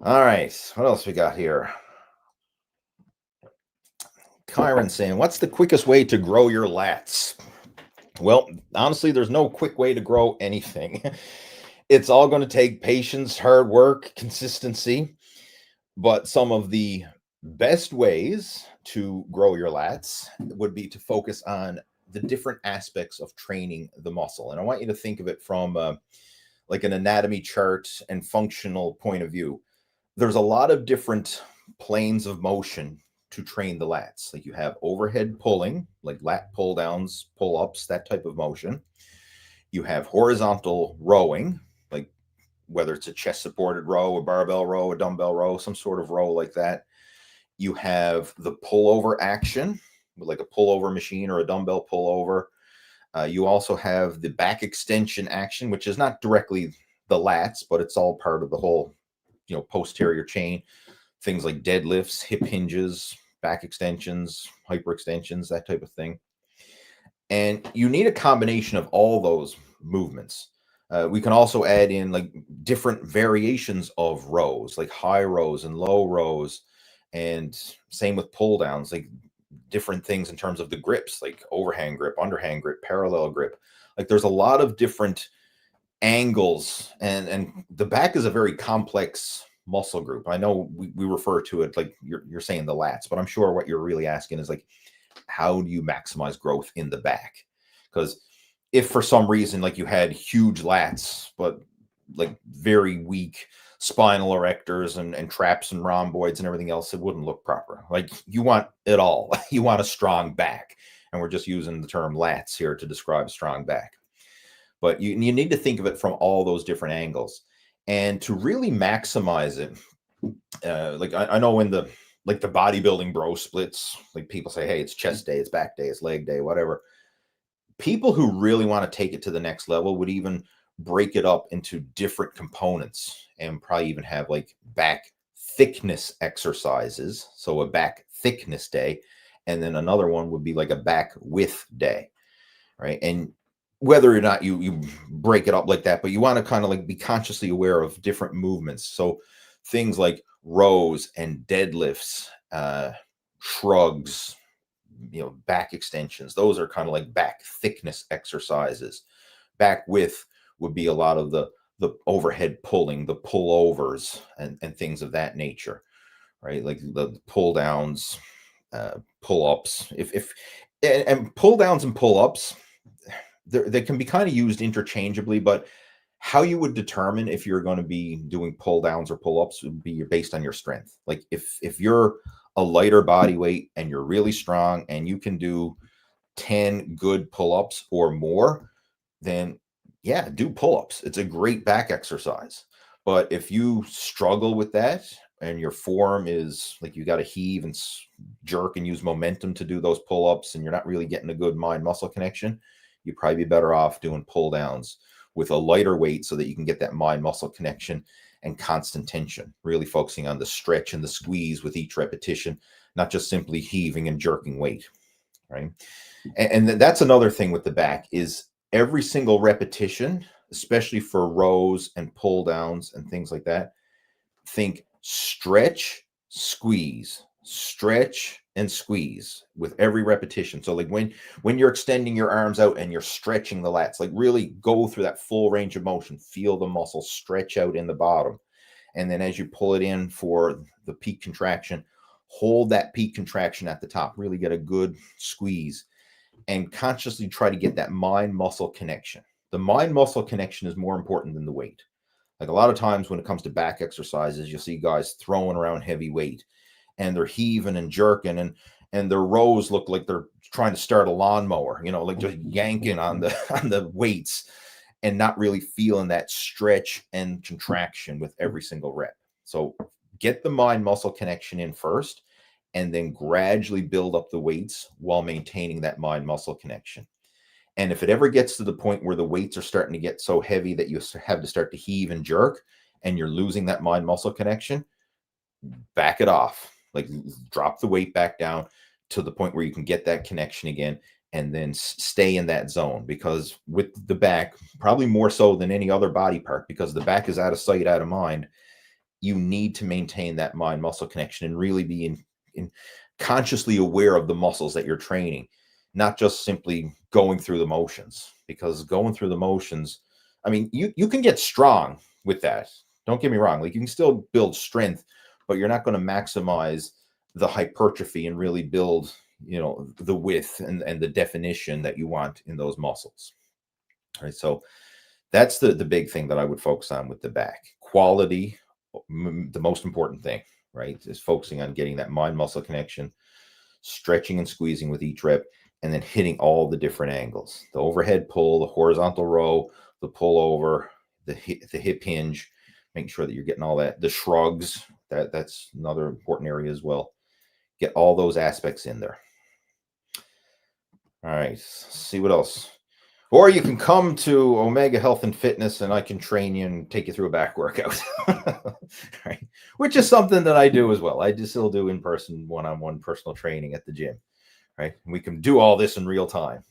All right. What else we got here? Kyron saying, what's the quickest way to grow your lats? Well, honestly, there's no quick way to grow anything. It's all going to take patience, hard work, consistency. But some of the best ways to grow your lats would be to focus on the different aspects of training the muscle. And I want you to think of it from like an anatomy chart and functional point of view. There's a lot of different planes of motion to train the lats. Like you have overhead pulling, like lat pull downs, pull ups, that type of motion. You have horizontal rowing, like whether it's a chest supported row, a barbell row, a dumbbell row, some sort of row like that. You have the pullover action, like a pullover machine or a dumbbell pullover. You also have the back extension action, which is not directly the lats, but it's all part of the whole, posterior chain. Things like deadlifts, hip hinges, back extensions, hyperextensions, that type of thing. And you need a combination of all those movements. We can also add in like different variations of rows, like high rows and low rows, and same with pull downs, like different things in terms of the grips, like overhand grip, underhand grip, parallel grip. Like there's a lot of different angles, and the back is a very complex muscle group. I know we refer to it like you're saying the lats, but I'm sure what you're really asking is like, how do you maximize growth in the back? Because if for some reason like you had huge lats but like very weak spinal erectors and traps and rhomboids and everything else, it wouldn't look proper. Like you want it all. You want a strong back, and we're just using the term lats here to describe strong back. But you need to think of it from all those different angles, and to really maximize it. Like I know in the like the bodybuilding bro splits, like people say, hey, it's chest day, it's back day, it's leg day, whatever. People who really want to take it to the next level would even break it up into different components and probably even have like back thickness exercises. So a back thickness day, and then another one would be like a back width day, right? And whether or not you break it up like that, but you want to kind of like be consciously aware of different movements. So things like rows and deadlifts, shrugs, back extensions, those are kind of like back thickness exercises. Back width would be a lot of the overhead pulling, the pullovers, and things of that nature, right? Like the pull downs, pull ups. If and pull downs and pull ups, they can be kind of used interchangeably, but how you would determine if you're going to be doing pull downs or pull ups would be based on your strength. Like if you're a lighter body weight and you're really strong and you can do 10 good pull ups or more, then yeah, do pull ups. It's a great back exercise. But if you struggle with that and your form is like you got to heave and jerk and use momentum to do those pull ups and you're not really getting a good mind muscle connection, you'd probably be better off doing pull downs with a lighter weight so that you can get that mind muscle connection and constant tension, really focusing on the stretch and the squeeze with each repetition, not just simply heaving and jerking weight, right? And that's another thing with the back is every single repetition, especially for rows and pull downs and things like that, think stretch, squeeze, stretch and squeeze with every repetition. So like when you're extending your arms out and you're stretching the lats, like really go through that full range of motion, feel the muscle stretch out in the bottom. And then as you pull it in for the peak contraction, hold that peak contraction at the top, really get a good squeeze and consciously try to get that mind muscle connection. The mind muscle connection is more important than the weight. Like a lot of times when it comes to back exercises, you'll see guys throwing around heavy weight and they're heaving and jerking and their rows look like they're trying to start a lawnmower, like just yanking on the on the weights and not really feeling that stretch and contraction with every single rep. So get the mind muscle connection in first and then gradually build up the weights while maintaining that mind muscle connection. And if it ever gets to the point where the weights are starting to get so heavy that you have to start to heave and jerk and you're losing that mind muscle connection, back it off. Like drop the weight back down to the point where you can get that connection again and then stay in that zone. Because with the back, probably more so than any other body part, because the back is out of sight, out of mind, you need to maintain that mind muscle connection and really be in consciously aware of the muscles that you're training, not just simply going through the motions. Because going through the motions, I mean, you can get strong with that. Don't get me wrong. Like you can still build strength, but you're not going to maximize the hypertrophy and really build, the width and the definition that you want in those muscles. All right. So that's the big thing that I would focus on with the back. Quality, the most important thing, right, is focusing on getting that mind muscle connection, stretching and squeezing with each rep, and then hitting all the different angles: the overhead pull, the horizontal row, the pull over, the hip hinge, making sure that you're getting all that, the shrugs, that's another important area as well. Get all those aspects in there. All right, see what else. Or you can come to Omega Health and Fitness and I can train you and take you through a back workout. Right? Which is something that I do as well. I just still do in-person one-on-one personal training at the gym. Right? We can do all this in real time.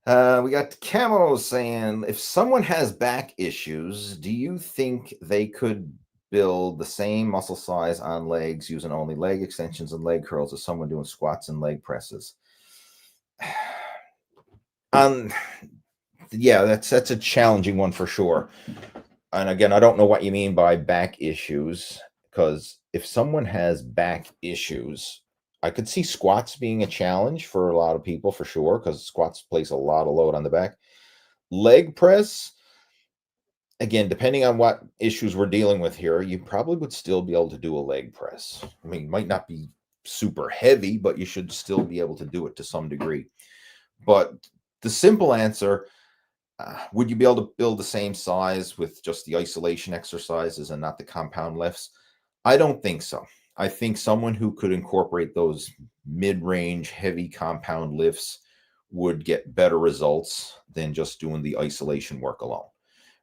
We got Camo saying, if someone has back issues, do you think they could build the same muscle size on legs using only leg extensions and leg curls as someone doing squats and leg presses? Yeah, that's a challenging one for sure. And again, I don't know what you mean by back issues, because if someone has back issues, I could see squats being a challenge for a lot of people for sure, because squats place a lot of load on the back. Leg press, again, depending on what issues we're dealing with here, you probably would still be able to do a leg press. I mean, it might not be super heavy, but you should still be able to do it to some degree. But the simple answer, would you be able to build the same size with just the isolation exercises and not the compound lifts? I don't think so. I think someone who could incorporate those mid-range heavy compound lifts would get better results than just doing the isolation work alone.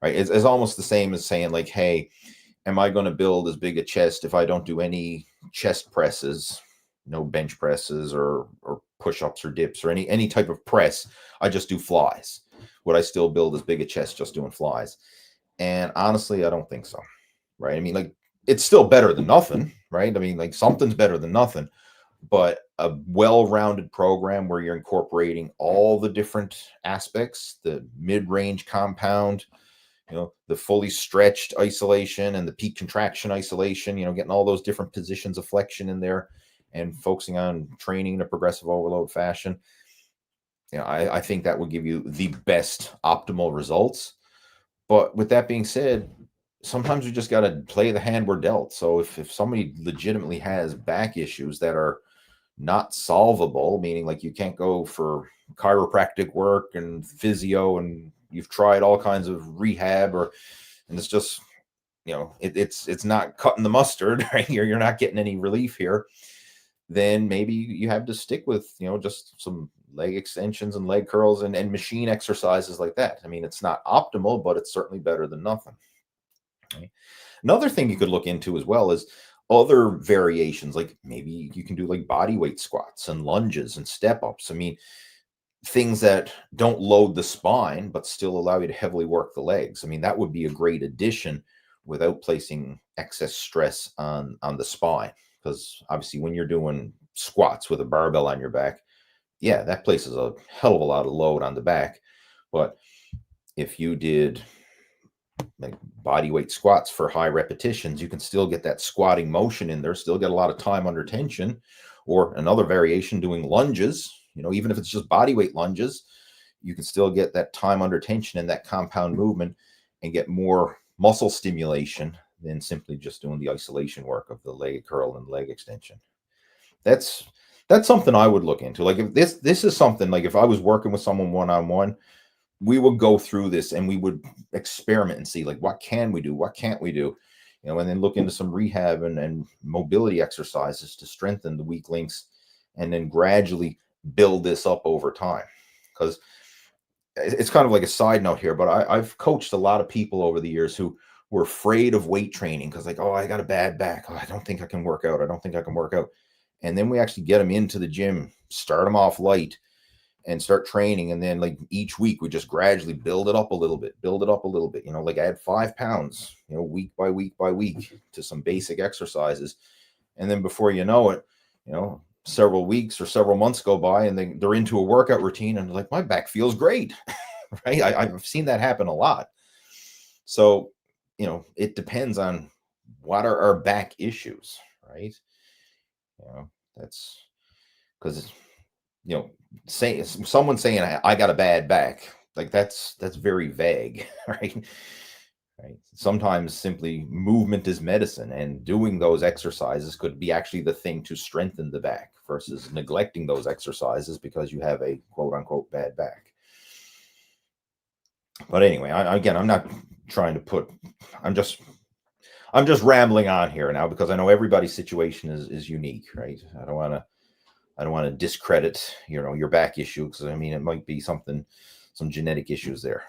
Right? It's almost the same as saying like, hey, am I going to build as big a chest if I don't do any chest presses, no bench presses or push-ups or dips or any type of press? I just do flies. Would I still build as big a chest just doing flies? And honestly, I don't think so. Right? I mean, like, it's still better than nothing, right? I mean, like, something's better than nothing, but a well-rounded program where you're incorporating all the different aspects, the mid-range compound, the fully stretched isolation and the peak contraction isolation, getting all those different positions of flexion in there and focusing on training in a progressive overload fashion. I think that would give you the best optimal results. But with that being said, sometimes we just got to play the hand we're dealt. So if somebody legitimately has back issues that are not solvable, meaning like you can't go for chiropractic work and physio and you've tried all kinds of rehab, and it's just, it's not cutting the mustard, right? You're not getting any relief here, then maybe you have to stick with, just some leg extensions and leg curls and machine exercises like that. I mean, it's not optimal, but it's certainly better than nothing. Okay. Another thing you could look into as well is other variations, like maybe you can do like body weight squats and lunges and step ups. I mean, things that don't load the spine, but still allow you to heavily work the legs. I mean, that would be a great addition without placing excess stress on the spine. Because obviously when you're doing squats with a barbell on your back, yeah, that places a hell of a lot of load on the back. But if you did like body weight squats for high repetitions, you can still get that squatting motion in there, still get a lot of time under tension. Or another variation, doing lunges, even if it's just body weight lunges, you can still get that time under tension and that compound movement and get more muscle stimulation than simply just doing the isolation work of the leg curl and leg extension. That's something I would look into. Like, if this is something, like if I was working with someone one-on-one, we would go through this and we would experiment and see like, what can we do, what can't we do, and then look into some rehab and mobility exercises to strengthen the weak links, and then gradually build this up over time. Because it's kind of like a side note here, but I've coached a lot of people over the years who were afraid of weight training because, like, oh, I got a bad back. Oh, I don't think I can work out. I don't think I can work out. And then we actually get them into the gym, start them off light, and start training. And then like each week we just gradually build it up a little bit, like add 5 pounds, week by week by week to some basic exercises. And then before you know it, several weeks or several months go by and they're into a workout routine and they're like, my back feels great. Right? I've seen that happen a lot. So, it depends on what are our back issues, right? That's because, someone saying I got a bad back, like that's very vague. Right? Sometimes simply movement is medicine, and doing those exercises could be actually the thing to strengthen the back versus neglecting those exercises because you have a quote unquote bad back. But anyway, I'm not trying to put, I'm just rambling on here now because I know everybody's situation is unique, right? I don't want to I don't want to discredit, your back issue, because I mean, it might be some genetic issues there.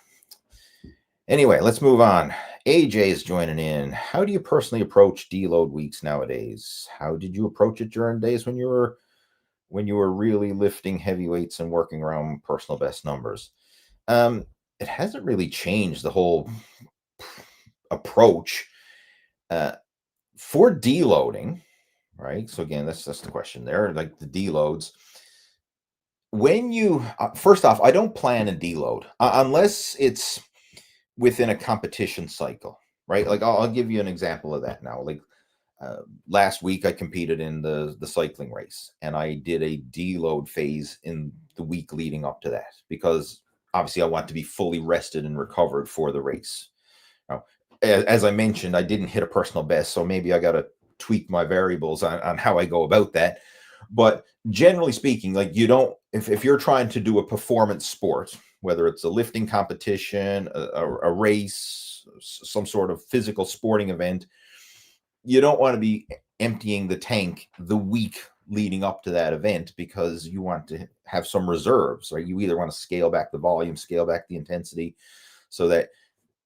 Anyway, let's move on. AJ is joining in. How do you personally approach deload weeks nowadays? How did you approach it during days when you were really lifting heavy weights and working around personal best numbers? It hasn't really changed the whole approach for deloading, right? So again, that's the question there, like the deloads. When you first off, I don't plan a deload unless it's within a competition cycle, right? Like I'll give you an example of that now. Like last week, I competed in the cycling race, and I did a deload phase in the week leading up to that because obviously I want to be fully rested and recovered for the race. Now, as I mentioned, I didn't hit a personal best, so maybe I got to tweak my variables on how I go about that. But generally speaking, like you don't, if you're trying to do a performance sport, whether it's a lifting competition, a race, some sort of physical sporting event, you don't want to be emptying the tank the week leading up to that event because you want to have some reserves, right? You either want to scale back the volume, scale back the intensity so that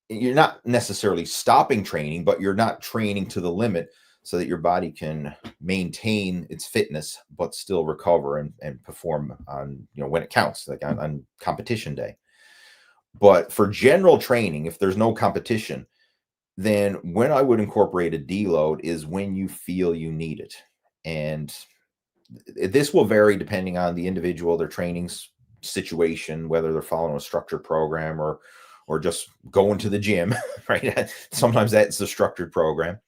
you're not necessarily stopping training, but you're not training to the limit so that your body can maintain its fitness, but still recover and perform on, when it counts, like on competition day. But for general training, if there's no competition, then when I would incorporate a deload is when you feel you need it. And this will vary depending on the individual, their training situation, whether they're following a structured program or just going to the gym, right? Sometimes that's the structured program.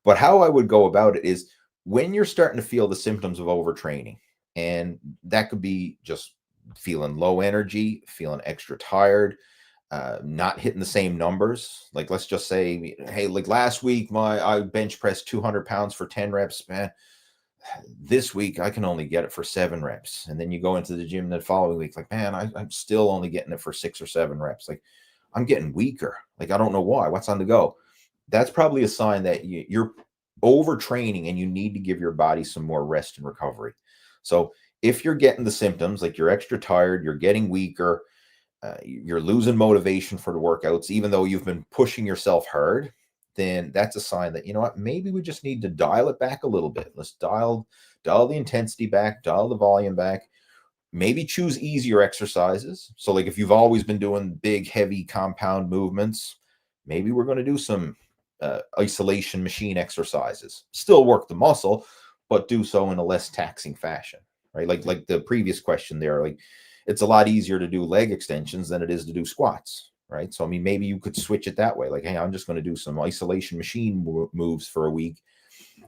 But how I would go about it is when you're starting to feel the symptoms of overtraining, and that could be just feeling low energy, feeling extra tired, not hitting the same numbers. Like, let's just say, hey, like last week, I bench pressed 200 pounds for 10 reps, man. This week I can only get it for 7 reps. And then you go into the gym the following week, like, man, I'm still only getting it for 6 or 7 reps. Like, I'm getting weaker. Like, I don't know why. What's on the go? That's probably a sign that you're overtraining and you need to give your body some more rest and recovery. So if you're getting the symptoms, like you're extra tired, you're getting weaker, you're losing motivation for the workouts, even though you've been pushing yourself hard, then that's a sign that, what, maybe we just need to dial it back a little bit. Let's dial the intensity back, dial the volume back, maybe choose easier exercises. So like if you've always been doing big, heavy compound movements, maybe we're going to do some isolation machine exercises, still work the muscle, but do so in a less taxing fashion, right? Like the previous question there, like it's a lot easier to do leg extensions than it is to do squats, right? So, I mean, maybe you could switch it that way. Like, hey, I'm just going to do some isolation machine moves for a week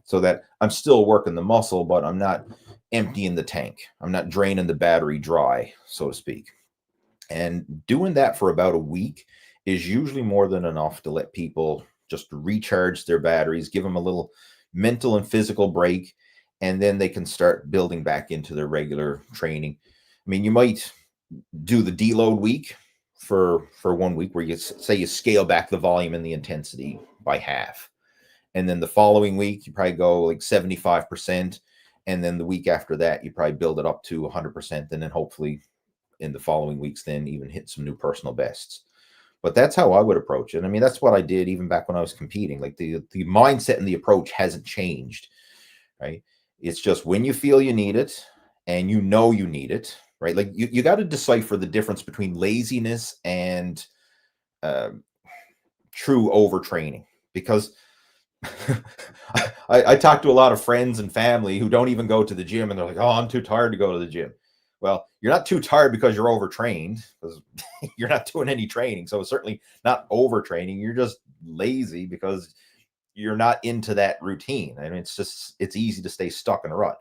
so that I'm still working the muscle, but I'm not emptying the tank. I'm not draining the battery dry, so to speak. And doing that for about a week is usually more than enough to let people just recharge their batteries, give them a little mental and physical break, and then they can start building back into their regular training. I mean, you might do the deload week for 1 week where you say you scale back the volume and the intensity by half. And then the following week, you probably go like 75%. And then the week after that, you probably build it up to 100%. And then hopefully in the following weeks, then even hit some new personal bests. But that's how I would approach it. I mean, that's what I did even back when I was competing. Like the mindset and the approach hasn't changed, right? It's just when you feel you need it and you need it, right? Like you got to decipher the difference between laziness and true overtraining, because I talk to a lot of friends and family who don't even go to the gym, and they're like, oh, I'm too tired to go to the gym. Well, you're not too tired because you're overtrained, because you're not doing any training. So it's certainly not overtraining. You're just lazy because you're not into that routine. I mean, it's easy to stay stuck in a rut.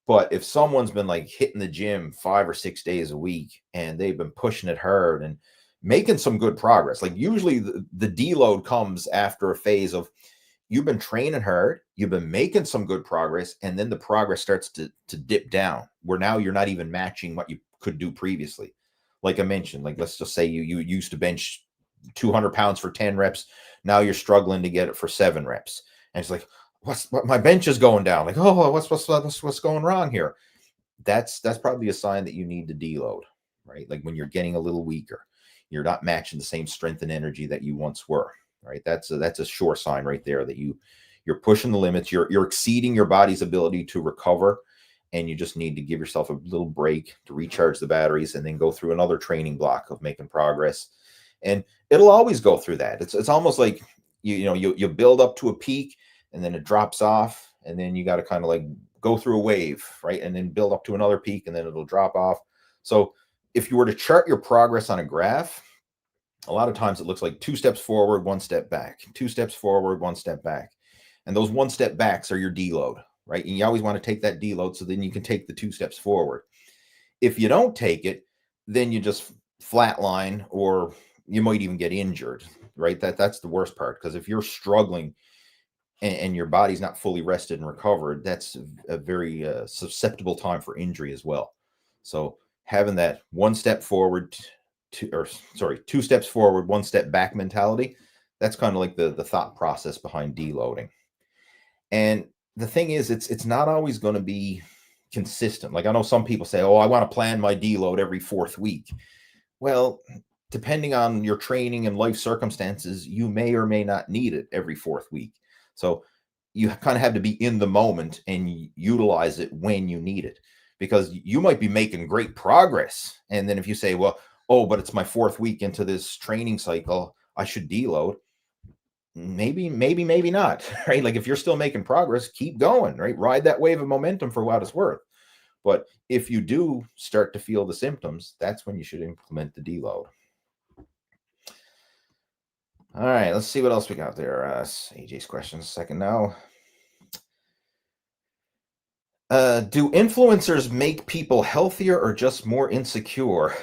But if someone's been like hitting the gym 5 or 6 days a week and they've been pushing it hard and making some good progress, like usually the deload comes after a phase of you've been training hard, you've been making some good progress, and then the progress starts to dip down where now you're not even matching what you could do previously. Like I mentioned, like let's just say you used to bench 200 pounds for 10 reps. Now you're struggling to get it for 7 reps. And it's like, what my bench is going down. Like, oh, what's going wrong here? that's probably a sign that you need to deload, right? Like when you're getting a little weaker, you're not matching the same strength and energy that you once were, right? That's a sure sign right there that you're pushing the limits, you're exceeding your body's ability to recover, and you just need to give yourself a little break to recharge the batteries and then go through another training block of making progress. And it'll always go through that. It's almost like you build up to a peak and then it drops off, and then you got to kind of like go through a wave, right? And then build up to another peak and then it'll drop off. So if you were to chart your progress on a graph, a lot of times it looks like 2 steps forward, 1 step back, 2 steps forward, 1 step back. And those 1 step backs are your deload, right? And you always want to take that deload so then you can take the 2 steps forward. If you don't take it, then you just flatline, or you might even get injured, right? That's the worst part, because if you're struggling and your body's not fully rested and recovered, that's a very susceptible time for injury as well. So having that 1 step forward, 2 steps forward, 1 step back mentality, that's kind of like the thought process behind deloading. And the thing is, it's not always going to be consistent. Like I know some people say, oh, I want to plan my deload every 4th week. Well, depending on your training and life circumstances, you may or may not need it every 4th week. So you kind of have to be in the moment and utilize it when you need it, because you might be making great progress. And then if you say, well, oh, but it's my 4th week into this training cycle, I should deload. Maybe not, right? Like if you're still making progress, keep going, right? Ride that wave of momentum for what it's worth. But if you do start to feel the symptoms, that's when you should implement the deload. All right, let's see what else we got there. AJ's questions a second now. Do influencers make people healthier or just more insecure?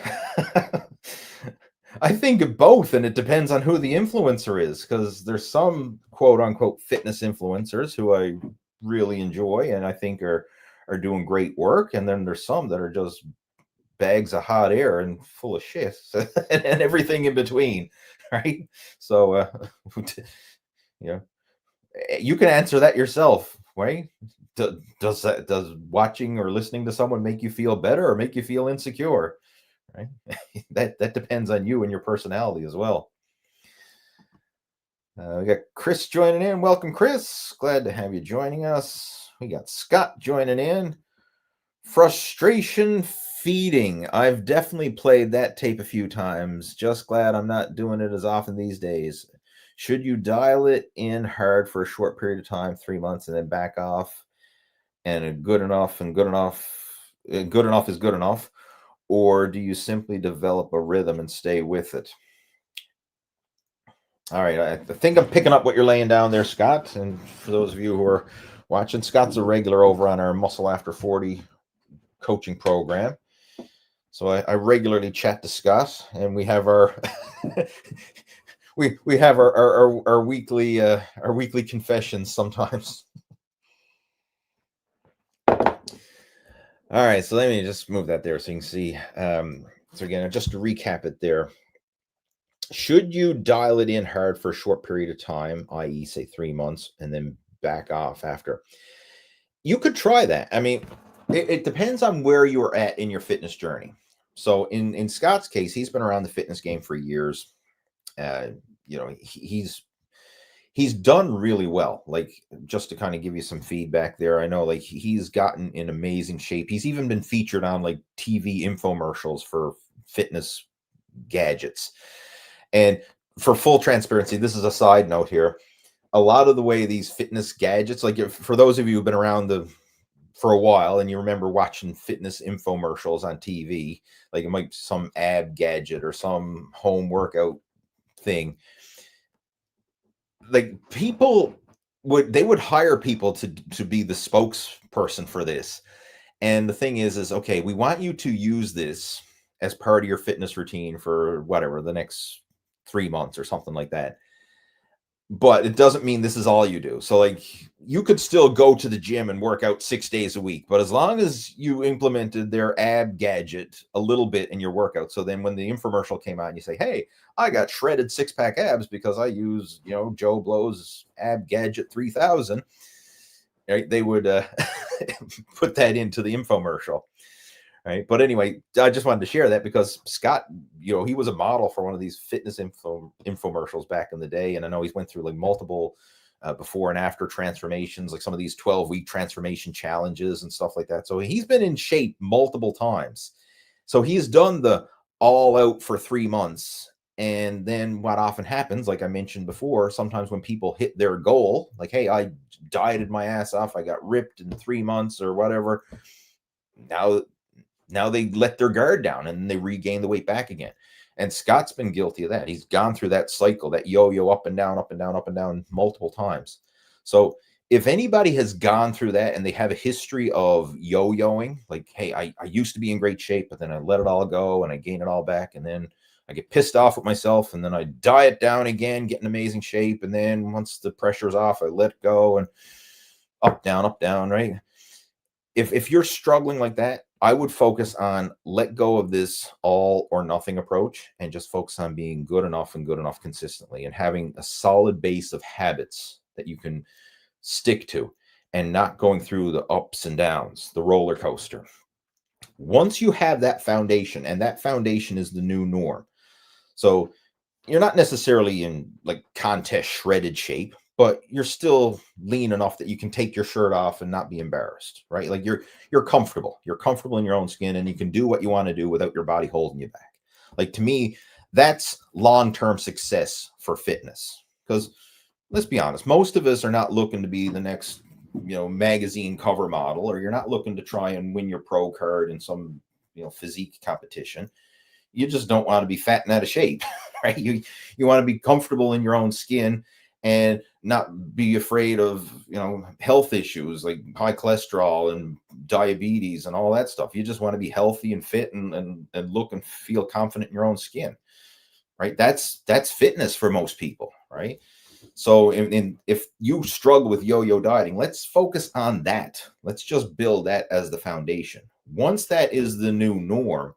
I think both, and it depends on who the influencer is, because there's some quote unquote fitness influencers who I really enjoy and I think are doing great work, and then there's some that are just bags of hot air and full of shit and everything in between, right? So you you can answer that yourself, right? Does watching or listening to someone make you feel better or make you feel insecure, right? That depends on you and your personality as well. We got Chris joining in. Welcome, Chris. Glad to have you joining us. We got Scott joining in. Frustration feeding. I've definitely played that tape a few times. Just glad I'm not doing it as often these days. Should you dial it in hard for a short period of time, 3 months, and then back off, and good enough is good enough? Or do you simply develop a rhythm and stay with it? All right, I think I'm picking up what you're laying down there, Scott. And for those of you who are watching, Scott's a regular over on our Muscle After 40 coaching program. So I regularly chat to Scott, and we have our we have our weekly confessions sometimes. All right, so let me just move that there so you can see. So again, just to recap it there, should you dial it in hard for a short period of time, i.e. say 3 months, and then back off after? You could try that. I mean, it depends on where you're at in your fitness journey. So in Scott's case, he's been around the fitness game for years. He's done really well. Like, just to kind of give you some feedback there, I know like he's gotten in amazing shape. He's even been featured on like TV infomercials for fitness gadgets. And for full transparency, this is a side note here. A lot of the way these fitness gadgets, like for those of you who've been around for a while and you remember watching fitness infomercials on TV, like it might be some ab gadget or some home workout thing. Like people would hire people to be the spokesperson for this. And the thing is okay, we want you to use this as part of your fitness routine for whatever, the next 3 months or something like that. But it doesn't mean this is all you do. So like you could still go to the gym and work out 6 days a week, but as long as you implemented their ab gadget a little bit in your workout. So then when the infomercial came out, you say, hey, I got shredded 6-pack abs because I use, Joe Blow's ab gadget 3000. right? They would put that into the infomercial, right? But anyway, I just wanted to share that because Scott, he was a model for one of these fitness infomercials back in the day, and I know he's went through like multiple before and after transformations, like some of these 12-week transformation challenges and stuff like that. So he's been in shape multiple times. So he's done the all out for 3 months. And then what often happens, like I mentioned before, sometimes when people hit their goal, like, hey, I dieted my ass off, I got ripped in 3 months or whatever. Now they let their guard down and they regain the weight back again. And Scott's been guilty of that. He's gone through that cycle, that yo-yo up and down, up and down, up and down multiple times. So if anybody has gone through that and they have a history of yo-yoing, like, hey, I used to be in great shape, but then I let it all go and I gain it all back. And then I get pissed off with myself and then I diet down again, get in amazing shape. And then once the pressure's off, I let go and up, down, right? If you're struggling like that, I would focus on let go of this all or nothing approach and just focus on being good enough and good enough consistently and having a solid base of habits that you can stick to and not going through the ups and downs, the roller coaster. Once you have that foundation, and that foundation is the new norm. So you're not necessarily in like contest shredded shape, but you're still lean enough that you can take your shirt off and not be embarrassed, right? Like you're comfortable. You're comfortable in your own skin and you can do what you want to do without your body holding you back. Like to me, that's long-term success for fitness. Because let's be honest, most of us are not looking to be the next, magazine cover model, or you're not looking to try and win your pro card in some, physique competition. You just don't want to be fat and out of shape, right? You want to be comfortable in your own skin and not be afraid of health issues like high cholesterol and diabetes and all that stuff. You just want to be healthy and fit and look and feel confident in your own skin, right? That's fitness for most people, right? So if you struggle with yo-yo dieting, let's focus on that. Let's just build that as the foundation. Once that is the new norm,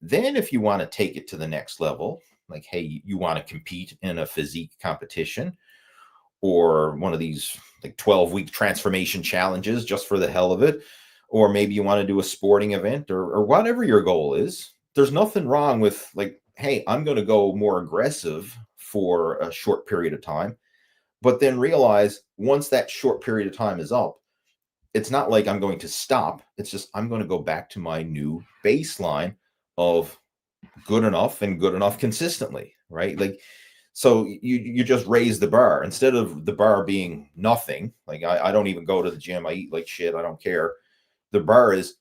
then if you want to take it to the next level, like, hey, you want to compete in a physique competition or one of these like 12-week transformation challenges just for the hell of it, or maybe you want to do a sporting event or whatever your goal is, there's nothing wrong with like, hey, I'm going to go more aggressive for a short period of time, but then realize once that short period of time is up, it's not like I'm going to stop. It's just I'm going to go back to my new baseline of good enough and good enough consistently, right? Like, so you just raise the bar instead of the bar being nothing. Like I don't even go to the gym. I eat like shit. I don't care. The bar is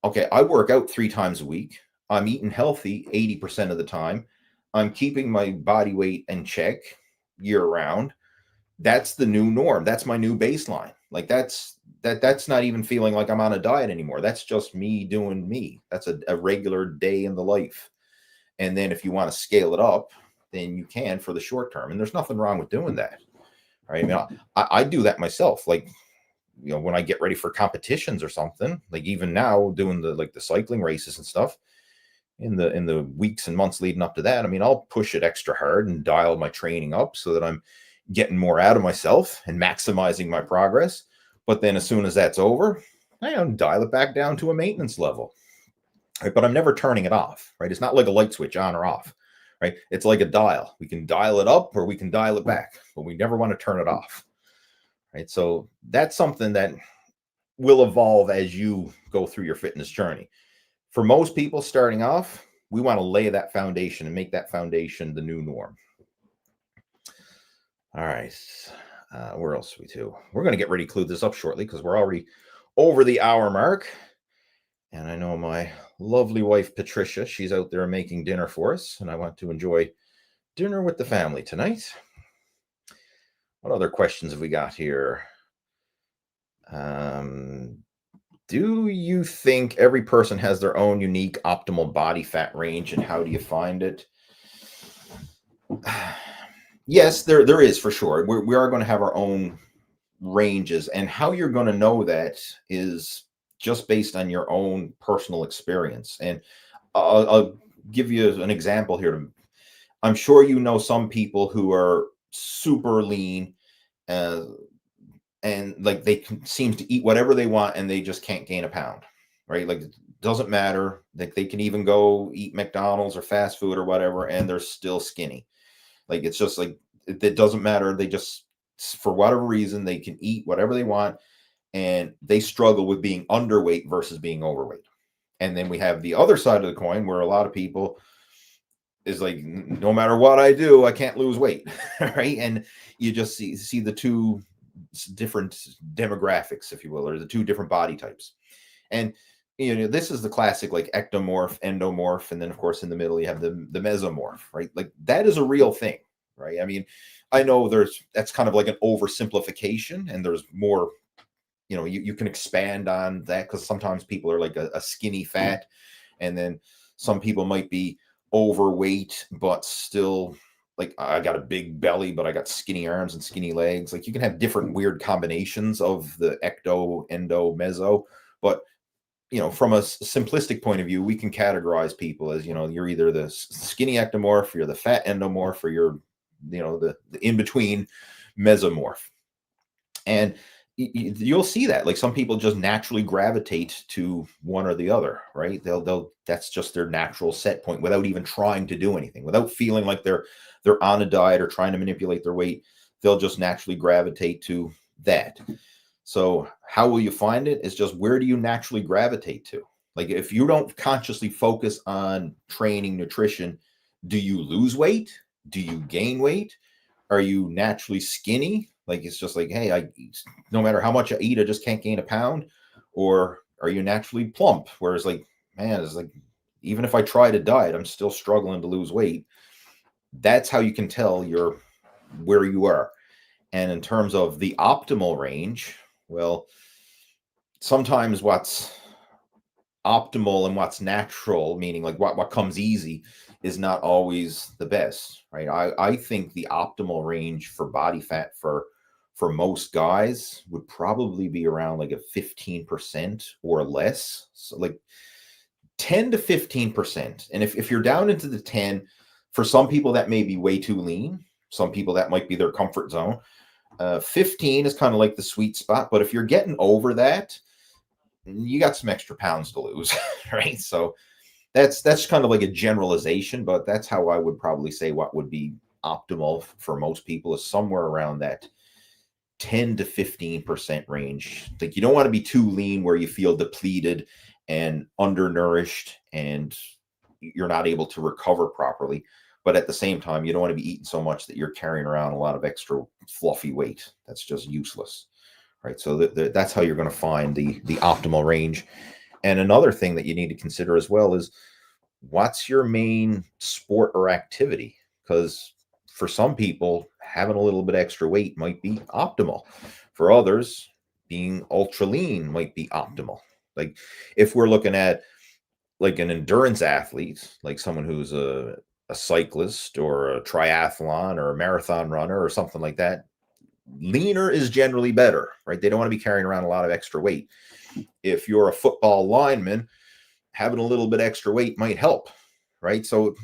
okay. I work out 3 times a week. I'm eating healthy 80% of the time. I'm keeping my body weight in check year round. That's the new norm. That's my new baseline. Like that's not even feeling like I'm on a diet anymore. That's just me doing me. That's a regular day in the life. And then if you want to scale it up, then you can for the short term. And there's nothing wrong with doing that. Right. I mean, I do that myself. Like, when I get ready for competitions or something, like even now doing the cycling races and stuff in the weeks and months leading up to that, I mean, I'll push it extra hard and dial my training up so that I'm getting more out of myself and maximizing my progress. But then as soon as that's over, I dial it back down to a maintenance level. Right? But I'm never turning it off, right? It's not like a light switch on or off, right? It's like a dial. We can dial it up or we can dial it back, but we never want to turn it off, right? So that's something that will evolve as you go through your fitness journey. For most people starting off, we want to lay that foundation and make that foundation the new norm. All right. Where else are we to? We're going to get ready to conclude this up shortly because we're already over the hour mark. And I know my lovely wife, Patricia, she's out there making dinner for us. And I want to enjoy dinner with the family tonight. What other questions have we got here? Do you think every person has their own unique optimal body fat range, and how do you find it? Yes, there is for sure. We are going to have our own ranges, and how you're going to know that is just based on your own personal experience. And I'll give you an example here. I'm sure you know some people who are super lean, uh, and like they can seem to eat whatever they want and they just can't gain a pound, right? Like it doesn't matter. Like they can even go eat McDonald's or fast food or whatever and they're still skinny. Like it's just like it doesn't matter. They just, for whatever reason, they can eat whatever they want and they struggle with being underweight versus being overweight. And then we have the other side of the coin where a lot of people is like, no matter what I do, I can't lose weight, right? And you just see the two different demographics, if you will, or the two different body types. And this is the classic like ectomorph, endomorph, and then of course in the middle you have the mesomorph, right? Like that is a real thing, right? I mean, I know that's kind of like an oversimplification, and there's more. You can expand on that because sometimes people are like a skinny fat, and then some people might be overweight but still like I got a big belly but I got skinny arms and skinny legs. Like you can have different weird combinations of the ecto, endo, meso, but from a simplistic point of view, we can categorize people as you're either the skinny ectomorph, you're the fat endomorph, or you're the in between mesomorph. And you'll see that like some people just naturally gravitate to one or the other, right? They'll that's just their natural set point without even trying to do anything, without feeling like they're on a diet or trying to manipulate their weight. They'll just naturally gravitate to that. So how will you find it? It's just, where do you naturally gravitate to? Like if you don't consciously focus on training, nutrition, do you lose weight? Do you gain weight? Are you naturally skinny? Like it's just like, hey, no matter how much I eat, I just can't gain a pound. Or are you naturally plump? Whereas like, man, it's like, even if I try to diet, I'm still struggling to lose weight. That's how you can tell you're where you are. And in terms of the optimal range, well, sometimes what's optimal and what's natural, meaning like what comes easy, is not always the best, right? I think the optimal range for body fat for most guys would probably be around like a 15% or less. So like 10 to 15%. And if you're down into the 10, for some people that may be way too lean. Some people that might be their comfort zone. 15 is kind of like the sweet spot, but if you're getting over that, you got some extra pounds to lose, right? So that's kind of like a generalization, but that's how I would probably say what would be optimal for most people is somewhere around that 10 to 15% range. Like you don't want to be too lean where you feel depleted and undernourished and you're not able to recover properly. But at the same time, you don't want to be eating so much that you're carrying around a lot of extra fluffy weight. That's just useless, right? So that's how you're going to find the optimal range. And another thing that you need to consider as well is, what's your main sport or activity? Because for some people, having a little bit extra weight might be optimal. For others, being ultra lean might be optimal. Like if we're looking at like an endurance athlete, like someone who's a cyclist or a triathlon or a marathon runner or something like that, leaner is generally better, right? They don't want to be carrying around a lot of extra weight. If you're a football lineman, having a little bit extra weight might help, right? So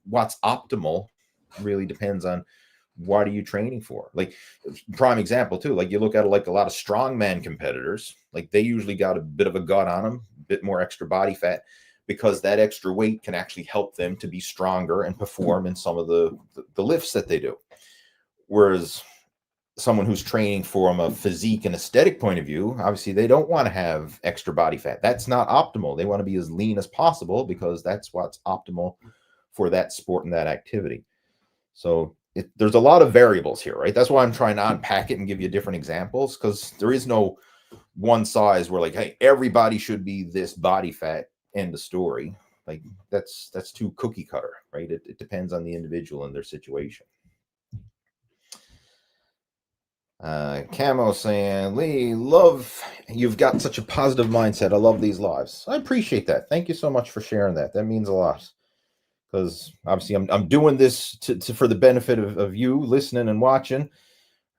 what's optimal really depends on what are you training for. Like prime example too, like you look at it, like a lot of strongman competitors, like they usually got a bit of a gut on them, a bit more extra body fat, because that extra weight can actually help them to be stronger and perform in some of the lifts that they do. Whereas someone who's training from a physique and aesthetic point of view, obviously they don't want to have extra body fat. That's not optimal. They want to be as lean as possible because that's what's optimal for that sport and that activity. So there's a lot of variables here, right? That's why I'm trying to unpack it and give you different examples, because there is no one size where like, hey, everybody should be this body fat, end of story. Like that's too cookie cutter, right? It depends on the individual and their situation. Camo saying, Lee, love, you've got such a positive mindset. I love these lives. I appreciate that. Thank you so much for sharing that. That means a lot, because obviously I'm doing this for the benefit of you listening and watching.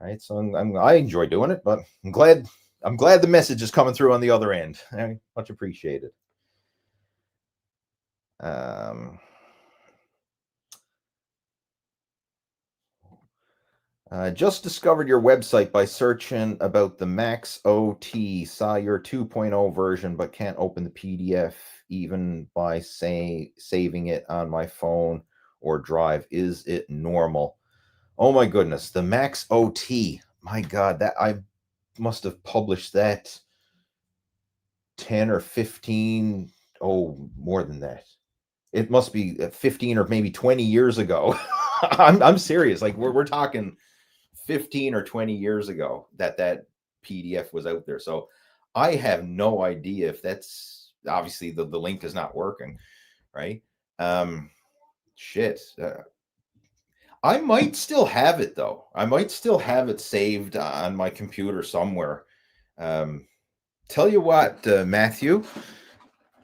Right. So I enjoy doing it, but I'm glad the message is coming through on the other end. Much appreciated. Um, Just discovered your website by searching about the Max OT. Saw your 2.0 version, but can't open the PDF even by saving it on my phone or drive. Is it normal? Oh my goodness, the Max OT. My God, that I must have published that 10 or 15, oh, more than that. It must be 15 or maybe 20 years ago. I'm serious. Like we're talking 15 or 20 years ago that PDF was out there. So I have no idea if that's obviously the link is not working, right? Um shit. I might still have it though. I might still have it saved on my computer somewhere. Um Tell you what, Matthew,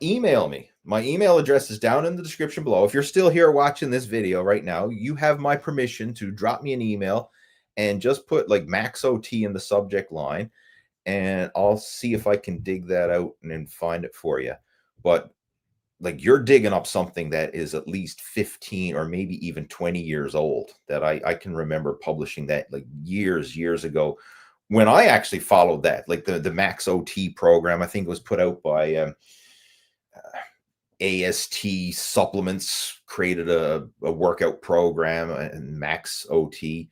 email me. My email address is down in the description below. If you're still here watching this video right now, you have my permission to drop me an email and just put like Max OT in the subject line, and I'll see if I can dig that out and then find it for you. But like you're digging up something that is at least 15 or maybe even 20 years old that I can remember publishing that like years ago when I actually followed that, like the Max OT program. I think it was put out by AST Supplements, created a workout program, and Max OT,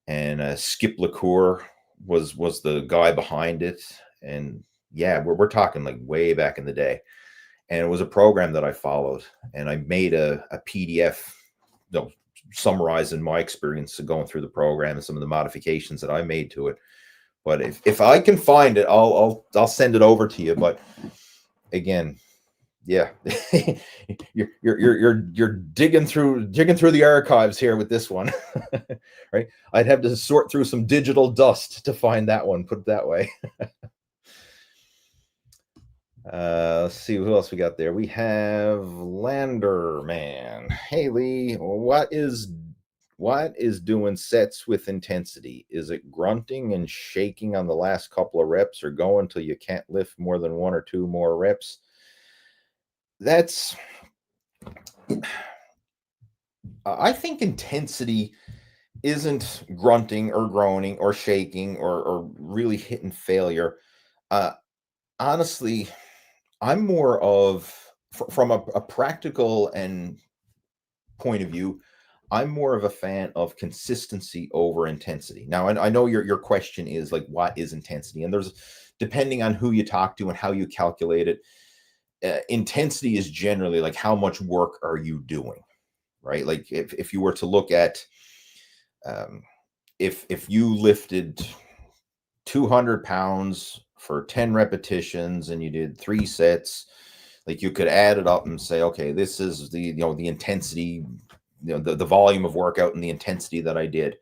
and Skip LaCour was the guy behind it. And yeah, we're talking like way back in the day. And it was a program that I followed, and I made a PDF, you know, summarizing my experience of going through the program and some of the modifications that I made to it. But if I can find it, I'll send it over to you. But again, yeah, you're digging through the archives here with this one, right? I'd have to sort through some digital dust to find that one. Put it that way. Let's see who else we got there. We have Landerman. Hey Lee, what is doing sets with intensity? Is it grunting and shaking on the last couple of reps, or going till you can't lift more than one or two more reps? That's I think intensity isn't grunting or groaning or shaking or really hitting failure. Uh, Honestly, I'm more of from a practical and point of view. I'm more of a fan of consistency over intensity. Now, I know your question is like, what is intensity? And there's, depending on who you talk to and how you calculate it, intensity is generally like how much work are you doing, right? Like if you were to look at, um, if you lifted 200 pounds for 10 repetitions and you did 3 sets, like you could add it up and say, okay, this is the, the intensity, the volume of workout and the intensity that I did.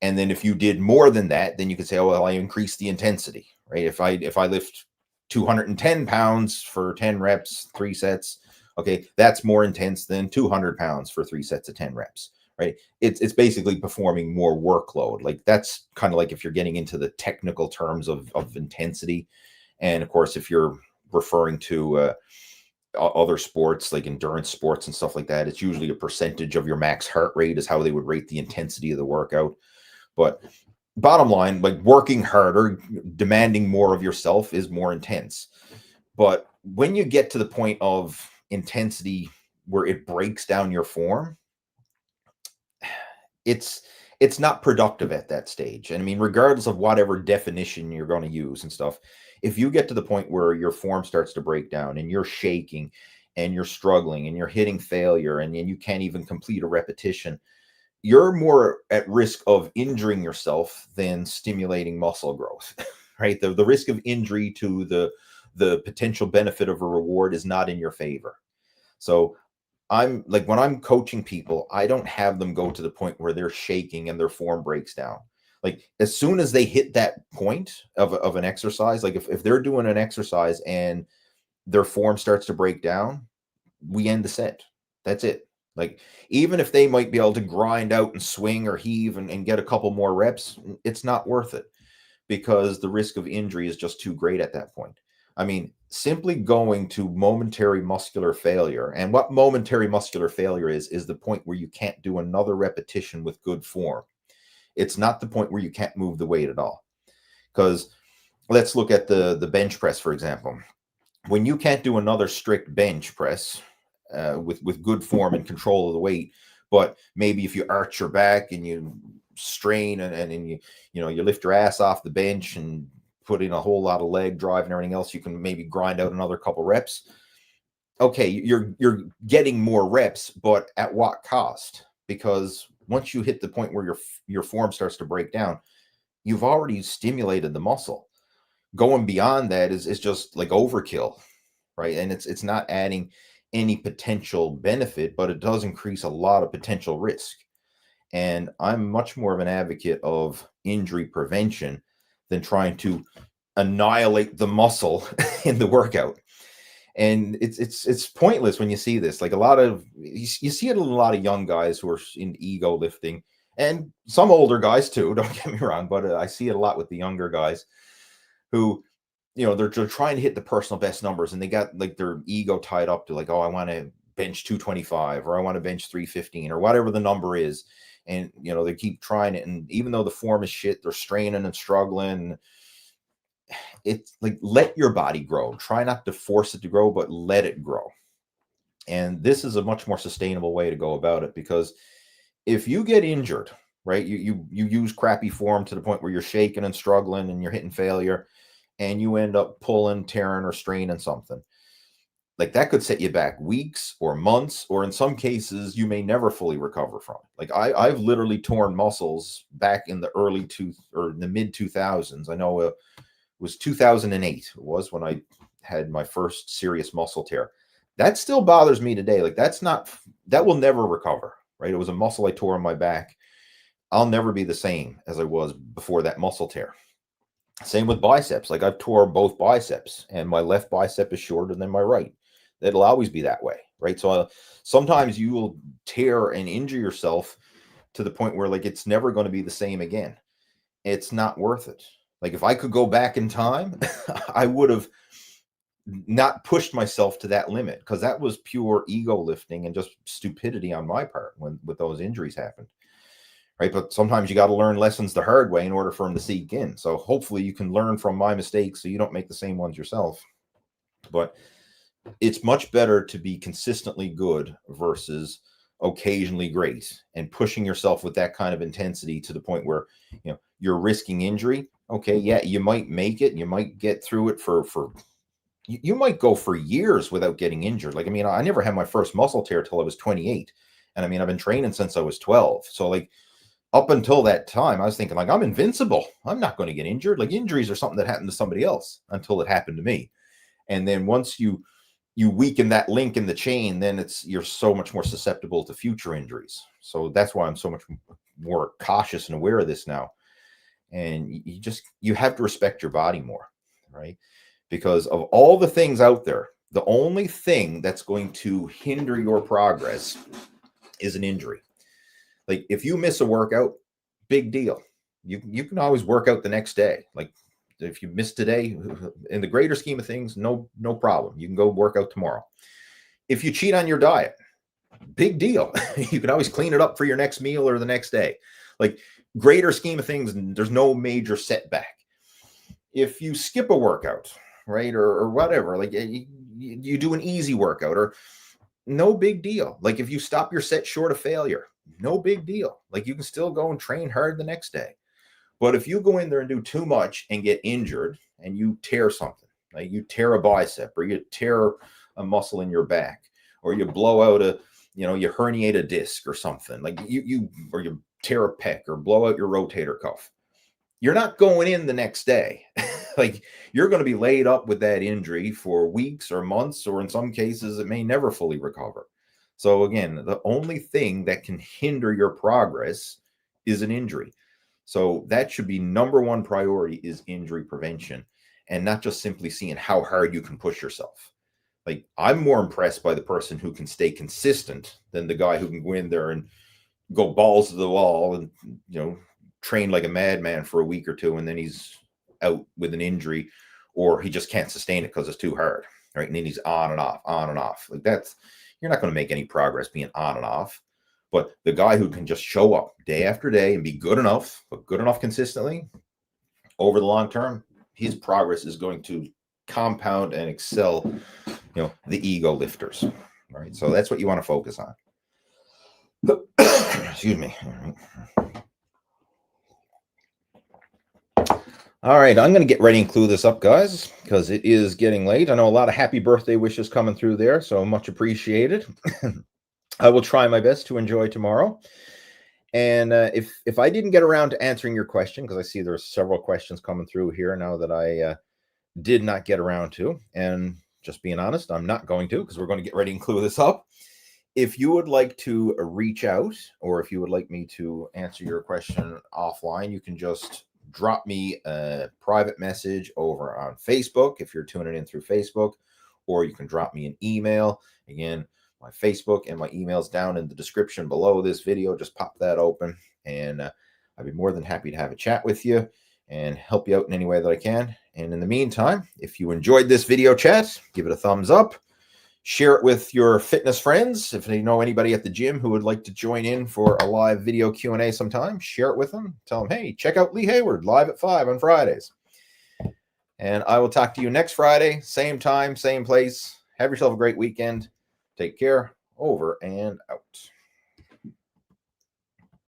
And then if you did more than that, then you could say, oh, well, I increased the intensity, right? If I lift 210 pounds for 10 reps, 3 sets, okay, that's more intense than 200 pounds for 3 sets of 10 reps, right? It's basically performing more workload. Like that's kind of like if you're getting into the technical terms of intensity. And of course, if you're referring to other sports like endurance sports and stuff like that, it's usually a percentage of your max heart rate is how they would rate the intensity of the workout. But bottom line, like working harder, demanding more of yourself is more intense. But when you get to the point of intensity where it breaks down your form, it's it's not productive at that stage. And I mean, regardless of whatever definition you're going to use and stuff, if you get to the point where your form starts to break down and you're shaking and you're struggling and you're hitting failure and you can't even complete a repetition, you're more at risk of injuring yourself than stimulating muscle growth, right? The risk of injury to the potential benefit of a reward is not in your favor. So I'm like, when I'm coaching people, I don't have them go to the point where they're shaking and their form breaks down. Like as soon as they hit that point of an exercise, like if they're doing an exercise and their form starts to break down, we end the set. That's it. Like even if they might be able to grind out and swing or heave and get a couple more reps, it's not worth it because the risk of injury is just too great at that point. I mean, simply going to momentary muscular failure, and what momentary muscular failure is the point where you can't do another repetition with good form. It's not the point where you can't move the weight at all. Because let's look at the bench press, for example. When you can't do another strict bench press with good form and control of the weight, but maybe if you arch your back and you strain and you lift your ass off the bench and put in a whole lot of leg drive and everything else, you can maybe grind out another couple reps. Okay, you're getting more reps, but at what cost? Because once you hit the point where your form starts to break down, you've already stimulated the muscle. Going beyond that is just like overkill, right? And it's not adding any potential benefit, but it does increase a lot of potential risk. And I'm much more of an advocate of injury prevention than trying to annihilate the muscle in the workout. And it's pointless when you see this. Like a lot of you see it in a lot of young guys who are in ego lifting, and some older guys too. Don't get me wrong, but I see it a lot with the younger guys who, they're trying to hit the personal best numbers, and they got like their ego tied up to like, oh, I want to bench 225 or I want to bench 315 or whatever the number is. And they keep trying it, and even though the form is shit, they're straining and struggling. It's like, let your body grow. Try not to force it to grow, but let it grow. And this is a much more sustainable way to go about it, because if you get injured, right, you use crappy form to the point where you're shaking and struggling and you're hitting failure, and you end up pulling, tearing, or straining something, like that could set you back weeks or months, or in some cases you may never fully recover from it. Like I've literally torn muscles back in the the mid 2000s. I know it was 2008. It was when I had my first serious muscle tear. That still bothers me today. Like that will never recover, right? It was a muscle I tore on my back. I'll never be the same as I was before that muscle tear. Same with biceps. Like I've tore both biceps, and my left bicep is shorter than my right. It'll always be that way, right? So sometimes you will tear and injure yourself to the point where like it's never going to be the same again. It's not worth it. Like if I could go back in time, I would have not pushed myself to that limit, because that was pure ego lifting and just stupidity on my part when those injuries happened. Right. But sometimes you got to learn lessons the hard way in order for them to sink in. So hopefully you can learn from my mistakes so you don't make the same ones yourself. But it's much better to be consistently good versus occasionally great, and pushing yourself with that kind of intensity to the point where you're risking injury. Okay, yeah, you might make it, you might get through it for you might go for years without getting injured. Like, I mean, I never had my first muscle tear till I was 28, and I mean, I've been training since I was 12. So like up until that time, I was thinking like, I'm invincible, I'm not going to get injured. Like injuries are something that happened to somebody else, until it happened to me. And then once you weaken that link in the chain, then you're so much more susceptible to future injuries. So that's why I'm so much more cautious and aware of this now. And you have to respect your body more, right? Because of all the things out there, the only thing that's going to hinder your progress is an injury. Like if you miss a workout, big deal. You can always work out the next day. Like if you miss today, in the greater scheme of things, no problem. You can go work out tomorrow. If you cheat on your diet, big deal. You can always clean it up for your next meal or the next day. Like greater scheme of things, there's no major setback. If you skip a workout, right, or whatever, like you do an easy workout, or no big deal. Like if you stop your set short of failure, no big deal. Like you can still go and train hard the next day. But if you go in there and do too much and get injured and you tear something, like you tear a bicep, or you tear a muscle in your back, or you blow out you herniate a disc or something, like you tear a pec or blow out your rotator cuff, you're not going in the next day. Like you're going to be laid up with that injury for weeks or months, or in some cases it may never fully recover. So again, the only thing that can hinder your progress is an injury. So that should be number one priority, is injury prevention, and not just simply seeing how hard you can push yourself. Like I'm more impressed by the person who can stay consistent than the guy who can go in there and go balls to the wall and, train like a madman for a week or two, and then he's out with an injury, or he just can't sustain it because it's too hard. Right. And then he's on and off. Like you're not going to make any progress being on and off. But the guy who can just show up day after day and be good enough, but good enough consistently over the long term, his progress is going to compound and excel, the ego lifters. Right. So that's what you want to focus on. Excuse me. All right, I'm going to get ready and clue this up, guys, because it is getting late. I know a lot of happy birthday wishes coming through there, so much appreciated. I will try my best to enjoy tomorrow. And if I didn't get around to answering your question, because I see there's several questions coming through here now that I did not get around to, and just being honest, I'm not going to, because we're going to get ready and clue this up. If you would like to reach out, or if you would like me to answer your question offline, you can just drop me a private message over on Facebook if you're tuning in through Facebook, or you can drop me an email. Again, my Facebook and my email's down in the description below this video. Just pop that open, and I'd be more than happy to have a chat with you and help you out in any way that I can. And in the meantime, if you enjoyed this video chat, give it a thumbs up. Share it with your fitness friends. If you know anybody at the gym who would like to join in for a live video Q&A sometime, share it with them. Tell them, hey, check out Lee Hayward live at 5 on Fridays. And I will talk to you next Friday, same time, same place. Have yourself a great weekend. Take care. Over and out.